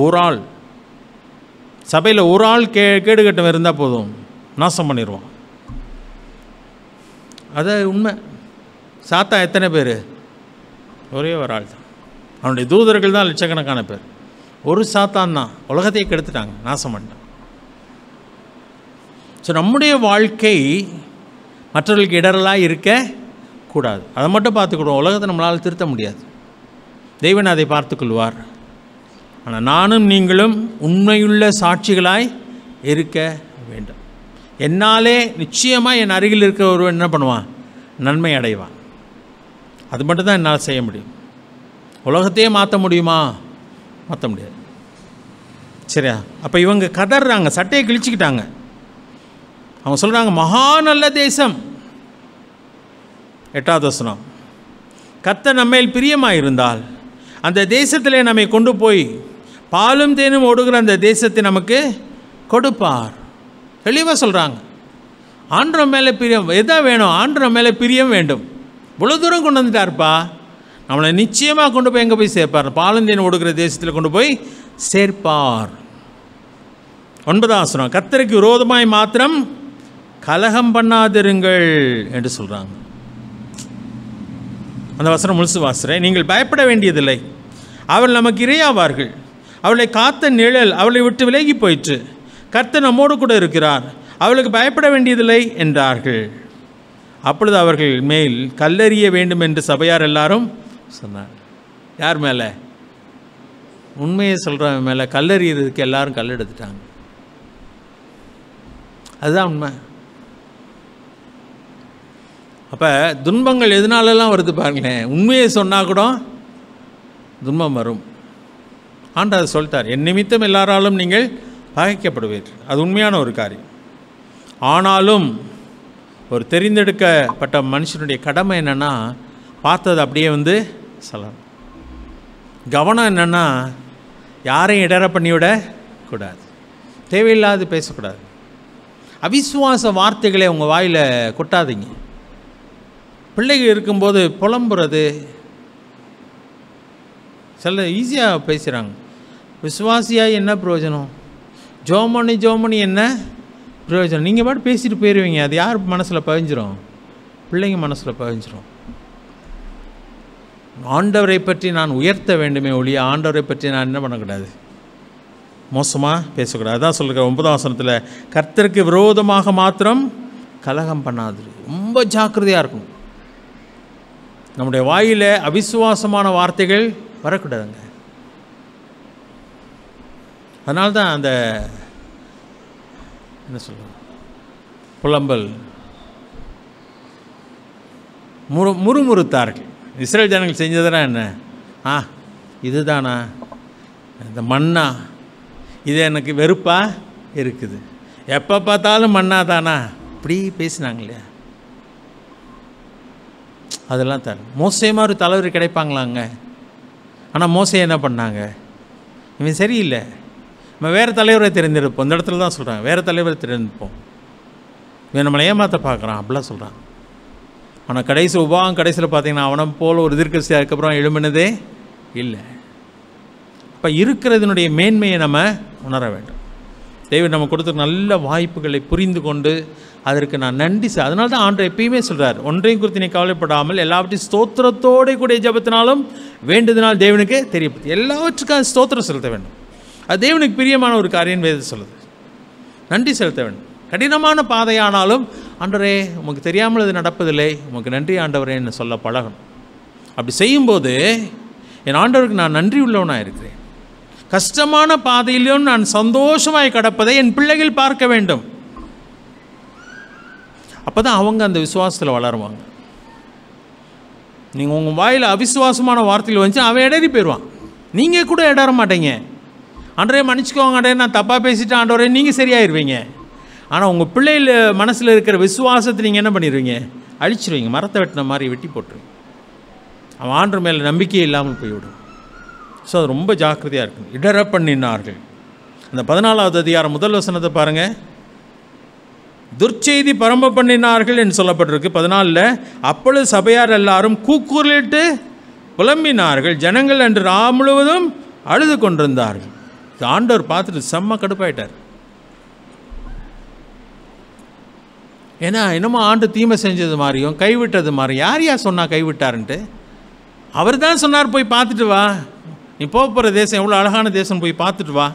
ஒரு ஆள் சபையில் ஒரு ஆள் கேடு கட்டம் இருந்தால் போதும், நாசம் பண்ணிடுவோம். அது உண்மை. சாத்தா எத்தனை பேர்? ஒரே ஒரு ஆள் தான். அவனுடைய தூதர்கள் தான் லட்சக்கணக்கான பேர். ஒரு சாத்தான் தான் உலகத்தையே கெடுத்துட்டாங்க, நாசம் பண்ணிட்டாங்க. ஸோ நம்முடைய வாழ்க்கை மற்றவர்களுக்கு இடரலாக இருக்கக்கூடாது. அதை மட்டும் பார்த்துக்கிடுவோம். உலகத்தை நம்மளால் திருத்த முடியாது, தெய்வன் அதை பார்த்துக்கொள்வார். ஆனால் நானும் நீங்களும் உண்மையுள்ள சாட்சிகளாய் இருக்க வேண்டும். என்னாலே நிச்சயமாக என் அருகில் இருக்க ஒருவன் என்ன பண்ணுவான்? நன்மை அடைவான். அது மட்டும் தான் என்னால் செய்ய முடியும். உலகத்தையே மாற்ற முடியுமா? மாற்ற முடியாது. சரியா? அப்போ இவங்க கதறாங்க, சட்டையை கிழிச்சிக்கிட்டாங்க. அவங்க சொல்கிறாங்க மகா நல்ல தேசம். 8வது வசனம், கர்த்தர் நம்மேல் பிரியமாக இருந்தால் அந்த தேசத்திலே நம்மை கொண்டு போய் பாலும் தேனும் ஓடுகிற அந்த தேசத்தை நமக்கு கொடுப்பார். தெளிவாக சொல்கிறாங்க. ஆண்டவர் மேலே பிரியம் எதா வேணும்? ஆண்டவர் மேலே பிரியம் வேண்டும். இவ்வளோ தூரம் கொண்டு வந்துட்டார்ப்பா, நம்மளை நிச்சயமாக கொண்டு போய் எங்கே போய் சேர்ப்பார்? பாலும் தேனும் ஓடுகிற தேசத்தில் கொண்டு போய் சேர்ப்பார். 9வது வசனம், கர்த்தருக்கு விரோதமாய் மாத்திரம் கலகம் பண்ணாதிருங்கள் என்று சொல்கிறாங்க. அந்த வசனம் முழுசு வாசுறேன். நீங்கள் பயப்பட வேண்டியதில்லை, அவர்கள் நமக்கு இரையாவார்கள். அவளை காத்த நிழல் அவளை விட்டு விலகி போயிற்று. கர்த்தர் நம்மோடு கூட இருக்கிறார், அவளுக்கு பயப்பட வேண்டியதில்லை என்றார்கள். அப்பொழுது அவர்கள் மேல் கல்லெறிய வேண்டும் என்று சபையார் எல்லாரும் சொன்னார். யார் மேலே? உண்மையை சொல்கிறவன் மேலே கல்லெறியறதுக்கு எல்லாரும் கல் எடுத்துட்டாங்க. அதுதான் உண்மை. அப்போ துன்பங்கள் எதனாலெல்லாம் வருது பாருங்களேன். உண்மையை சொன்னால் கூட துன்பம் வரும். ஆண்டவர் சொல்லிட்டார், என் நிமித்தம் எல்லாராலும் நீங்கள் பகைக்கப்படுவீர்கள். அது உண்மையான ஒரு காரியம். ஆனாலும் ஒரு தெரிந்தெடுக்கப்பட்ட மனுஷனுடைய கடமை என்னென்னா, பார்த்தது அப்படியே சொல்லணும். கவனம் என்னென்னா, யாரையும் இடர பண்ணிவிடக்கூடாது, தேவையில்லாது பேசக்கூடாது. அவிசுவாச வார்த்தைகளை உங்கள் வாயில் கொட்டாதீங்க. பிள்ளைகள் இருக்கும்போது புலம்புறது சில ஈஸியாக பேசுகிறாங்க. விசுவாசியாக என்ன பிரயோஜனம்? ஜோமணி என்ன பிரயோஜனம்? நீங்கள் பாட்டு பேசிட்டு போயிடுவீங்க. அது யார் மனசில் பதிஞ்சிரும்? பிள்ளைங்க மனசில் பதிஞ்சிரும். ஆண்டவரை பற்றி நான் உயர்த்த வேண்டுமே ஒழிய ஆண்டவரை பற்றி நான் என்ன பண்ணக்கூடாது, மோசமாக பேசக்கூடாது. அதான் சொல்லுற 9வது வசனத்தில், கர்த்தருக்கு விரோதமாக மாத்திரம் கலகம் பண்ணாது. ரொம்ப ஜாக்கிரதையாக இருக்கும். நம்முடைய வாயில் அவிசுவாசமான வார்த்தைகள் வரக்கூடாதுங்க. அதனால்தான் அந்த என்ன சொல்லுவோம், புலம்பல் முறுமுறுத்தார்கள். இஸ்ரேல் ஜனங்கள் செஞ்சதுனா என்ன? இதுதானா, இந்த மண்ணா, இது எனக்கு வெறுப்பாக இருக்குது, எப்போ பார்த்தாலும் மண்ணா தானா, இப்படி பேசினாங்க இல்லையா? அதெல்லாம் மோசே மாதிரி தலைவர் கிடைப்பாங்களாங்க. ஆனால் மோசே என்ன பண்ணாங்க? இவன் சரியில்லை, நம்ம வேறு தலைவரை தேர்ந்தெடுப்போம். இந்த இடத்துல தான் சொல்கிறாங்க, வேறு தலைவரை தேர்ந்தெடுப்போம், இவன் நம்மளை ஏமாற்ற பார்க்குறான் அப்படிலாம் சொல்கிறான். ஆனால் கடைசியில் பார்த்தீங்கன்னா அவனை போல் ஒரு தீர்க்கதரிசி அதுக்கப்புறம் எழும்பினதே இல்லை. அப்போ இருக்கிறதுனுடைய மேன்மையை நம்ம உணர வேண்டும். தேவன் நம்ம கொடுத்த நல்ல வாய்ப்புகளை புரிந்து கொண்டு அதற்கு நான் நன்றி அதனால தான் ஆண்டவர் எப்பயுமே சொல்கிறார், ஒன்றையும் குறித்து நீ கவலைப்படாமல் எல்லாவற்றையும் ஸ்தோத்திரத்தோடு கூடிய ஜெபத்தினாலும் வேண்டுதனால் தேவனுக்கு தெரியப்படுத்தி எல்லாவற்றுக்கும் ஸ்தோத்திரம் செலுத்த வேண்டும். அது தேவனுக்கு பிரியமான ஒரு காரியம் வேதம் சொல்லுது. நன்றி செலுத்த வேண்டும். கடினமான பாதையானாலும் ஆண்டவரே உமக்கு தெரியாமல் அது நடப்பதில்லை, உமக்கு நன்றி ஆண்டவரே என்று சொல்ல பழகணும். அப்படி செய்யும்போது என் ஆண்டவருக்கு நான் நன்றி உள்ளவனாக இருக்கிறேன். கஷ்டமான பாதையிலும் நான் சந்தோஷமாய் கடப்பதை என் பிள்ளைகள் பார்க்க வேண்டும். அப்போ தான் அவங்க அந்த விசுவாசத்தில் வளருவாங்க. நீங்கள் உங்கள் வாயில் அவிசுவாசமான வார்த்தையில் வந்துச்சு அவன் இடறி போயிடுவான். நீங்கள் கூட இடற மாட்டீங்க. ஆண்டவரே மன்னிச்சுக்கோங்க ஆண்டவரே நான் தப்பாக பேசிட்டேன் ஆண்டவரே, நீங்கள் சரியாயிருவீங்க. ஆனால் உங்கள் பிள்ளைகள் மனசில் இருக்கிற விசுவாசத்தை நீங்கள் என்ன பண்ணிடுவீங்க? அழிச்சிருவீங்க. மரத்தை வெட்டின மாதிரி வெட்டி போட்டுருவீங்க. அவன் ஆண்டவர் மேலே நம்பிக்கையே இல்லாமல் போய்விடும். ஸோ அது ரொம்ப ஜாக்கிரதையாக இருக்கும். இடற பண்ணினார்கள். அந்த 14வது அதிகாரம் முதல் வசனத்தை பாருங்கள். துர்ச்செய்தி பரம்ப பண்ணினார்கள் என்று சொல்லப்பட்டிருக்கு 14. அப்பொழுது சபையார் எல்லாரும் கூக்குரலிட்டு புலம்பினார்கள், ஜனங்கள் அன்று ரா முழுவதும் அழுது கொண்டிருந்தார்கள். ஆண்டவர் பார்த்துட்டு செம்ம கடுப்பாயிட்டார். ஏன்னா என்னமோ ஆண்டு தீமை செஞ்சது மாதிரியும் கைவிட்டது மாதிரி. யார் சொன்னா கைவிட்டாருன்ட்டு? அவர் தான் சொன்னார், போய் பார்த்துட்டு வா, நீ போகிற தேசம் எவ்வளோ அழகான தேசம், போய் பார்த்துட்டு வா,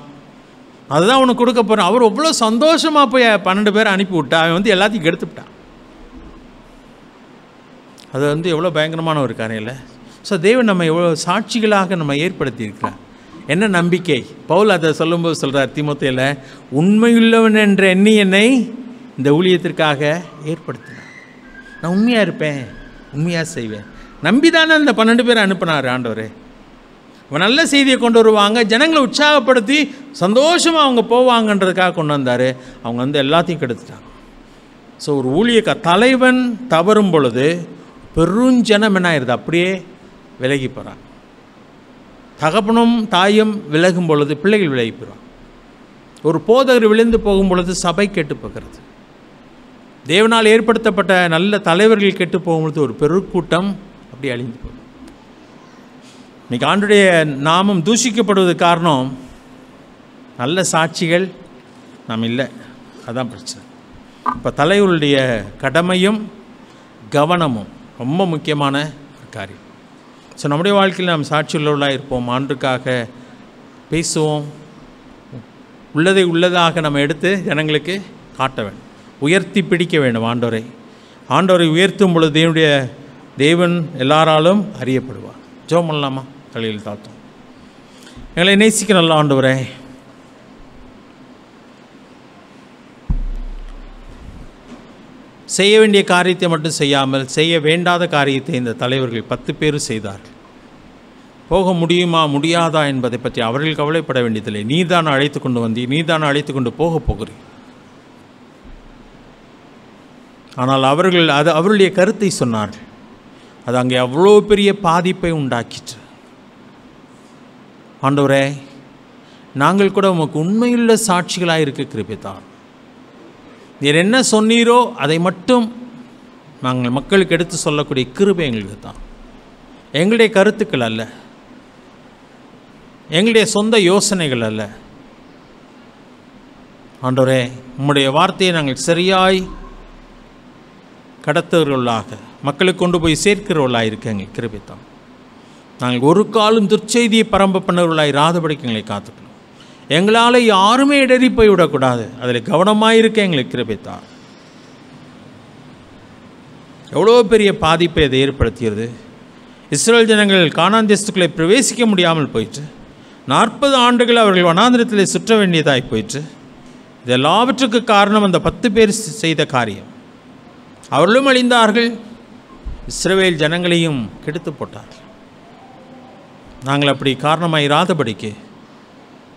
அதுதான் உனக்கு கொடுக்க போகிறேன். அவர் எவ்வளோ சந்தோஷமாக போய் 12 பேரை அனுப்பி விட்டா. அவன் எல்லாத்தையும் கெடுத்துவிட்டான். அது எவ்வளோ பயங்கரமான ஒரு காரியம் இல்லை? ஸோ தேவன் நம்ம எவ்வளோ சாட்சிகளாக நம்ம ஏற்படுத்தியிருக்கிறார். என்ன நம்பிக்கை? பவுல் அதை சொல்லும்போது சொல்கிறார் தீமோத்தேயுல, உண்மையுள்ளவன் என்ற எண்ணி என்னை இந்த ஊழியத்திற்காக ஏற்படுத்தினார். நான் உண்மையாக இருப்பேன், உண்மையாக செய்வேன். நம்பி தானே அந்த 12 பேரை அனுப்பினார் ஆண்டவர். அவன் நல்ல செய்தியை கொண்டு வருவாங்க, ஜனங்களை உற்சாகப்படுத்தி சந்தோஷமாக அவங்க போவாங்கன்றதுக்காக கொண்டு வந்தார். அவங்க எல்லாத்தையும் கெடுத்துட்டாங்க. ஸோ ஒரு ஊழிய தலைவன் தவறும் பொழுது பெருஞ்சனம் என்ன ஆயிடுது? அப்படியே விலகி போகிறான். தகப்பனும் தாயும் விலகும் பொழுது பிள்ளைகள் விலகி போகிறான். ஒரு போதகர் விழுந்து போகும் பொழுது சபை கெட்டு போகிறது. தேவனால் ஏற்படுத்தப்பட்ட நல்ல தலைவர்கள் கெட்டு போகும்பொழுது ஒரு பெருக்கூட்டம் அப்படி அழிந்து போகும். இன்றைக்கி ஆண்டுடைய நாமம் தூஷிக்கப்படுவதற்கு காரணம் நல்ல சாட்சிகள் நாம் இல்லை. அதுதான் பிரச்சனை. இப்போ தலைவருடைய கடமையும் கவனமும் ரொம்ப முக்கியமான ஒரு காரியம். ஸோ நம்முடைய வாழ்க்கையில் நாம் சாட்சி உள்ளவர்களாக இருப்போம். ஆண்டுக்காக பேசுவோம். உள்ளதை உள்ளதாக நம்ம எடுத்து ஜனங்களுக்கு காட்ட வேண்டும். உயர்த்தி பிடிக்க வேண்டும் ஆண்டவரை. ஆண்டவரை உயர்த்தும் பொழுது தேவன் எல்லாராலும் அறியப்படுவார். ஜெபம் பண்ணலாமா? தலையில் தாழ்த்தும். எங்களை நேசிக்க நல்ல ஆண்டவரே, செய்ய வேண்டிய காரியத்தை மட்டும் செய்யாமல் செய்ய வேண்டாத காரியத்தை இந்த தலைவர்கள் 10 பேர் செய்தார்கள். போக முடியுமா முடியாதா என்பதை பற்றி அவர்கள் கவலைப்பட வேண்டியதில்லை. நீதான் அழைத்து கொண்டு வந்தீர், நீதான் அழைத்து கொண்டு போக போகிறீர். ஆனால் அவர்கள் அவருடைய கருத்தை சொன்னார்கள். அது அங்கே அவ்வளோ பெரிய பாதிப்பை உண்டாக்கிற்று. ஆண்டவரே, நாங்கள் கூட உமக்கு உண்மையுள்ள சாட்சிகளாக இருக்க கிருபை தாரும். நீர் என்ன சொன்னீரோ அதை மட்டும் நாங்கள் மக்களுக்கு எடுத்து சொல்லக்கூடிய கிருபை எங்களுக்கு தான். எங்களுடைய கருத்துக்கள் அல்ல, எங்களுடைய சொந்த யோசனைகள் அல்ல. ஆண்டவரே, உம்முடைய வார்த்தையை நாங்கள் சரியாய் கடத்தவர்களாக மக்களுக்கு கொண்டு போய் சேர்க்கிறவர்களாக இருக்க எங்களுக்கு கிருபை தான். நாங்கள் ஒரு காலம் துர்ச்செய்தியை பரம்ப பண்ணவர்களாக இராதபடிக்கு எங்களை காத்துக்கணும். எங்களால் யாருமே இடறி போய் விடக்கூடாது. அதில் கவனமாக இருக்க எங்களுக்கு கிருபை தான். எவ்வளோ பெரிய பாதிப்பை அதை ஏற்படுத்தியது. இஸ்ரேல் ஜனங்கள் கானான் தேசத்துக்குள்ளே பிரவேசிக்க முடியாமல் போயிற்று. 40 ஆண்டுகள் அவர்கள் வனாந்திரத்தில் சுற்ற வேண்டியதாய் போயிற்று. இது எல்லாவற்றுக்கு காரணம் அந்த 10 பேர் செய்த காரியம். அவர்களும் அழிந்தார்கள், இஸ்ரவேல் ஜனங்களையும் கெடுத்து போட்டார்கள். நாங்கள் அப்படி காரணமாக இராதபடிக்கு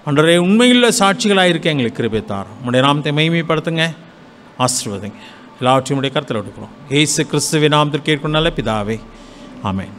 ஆண்டவரே, உண்மையுள்ள சாட்சிகளாக இருக்க எங்களுக்கு கிருபை தாரும். உம்முடைய நாமத்தை மகிமைப்படுத்துங்க, ஆசீர்வதிங்க. எல்லாவற்றையும் உடைய கருத்தில் எடுக்கிறோம். இயேசு கிறிஸ்துவின் நாமத்தில் கேட்கும் நல்ல பிதாவே, ஆமென்.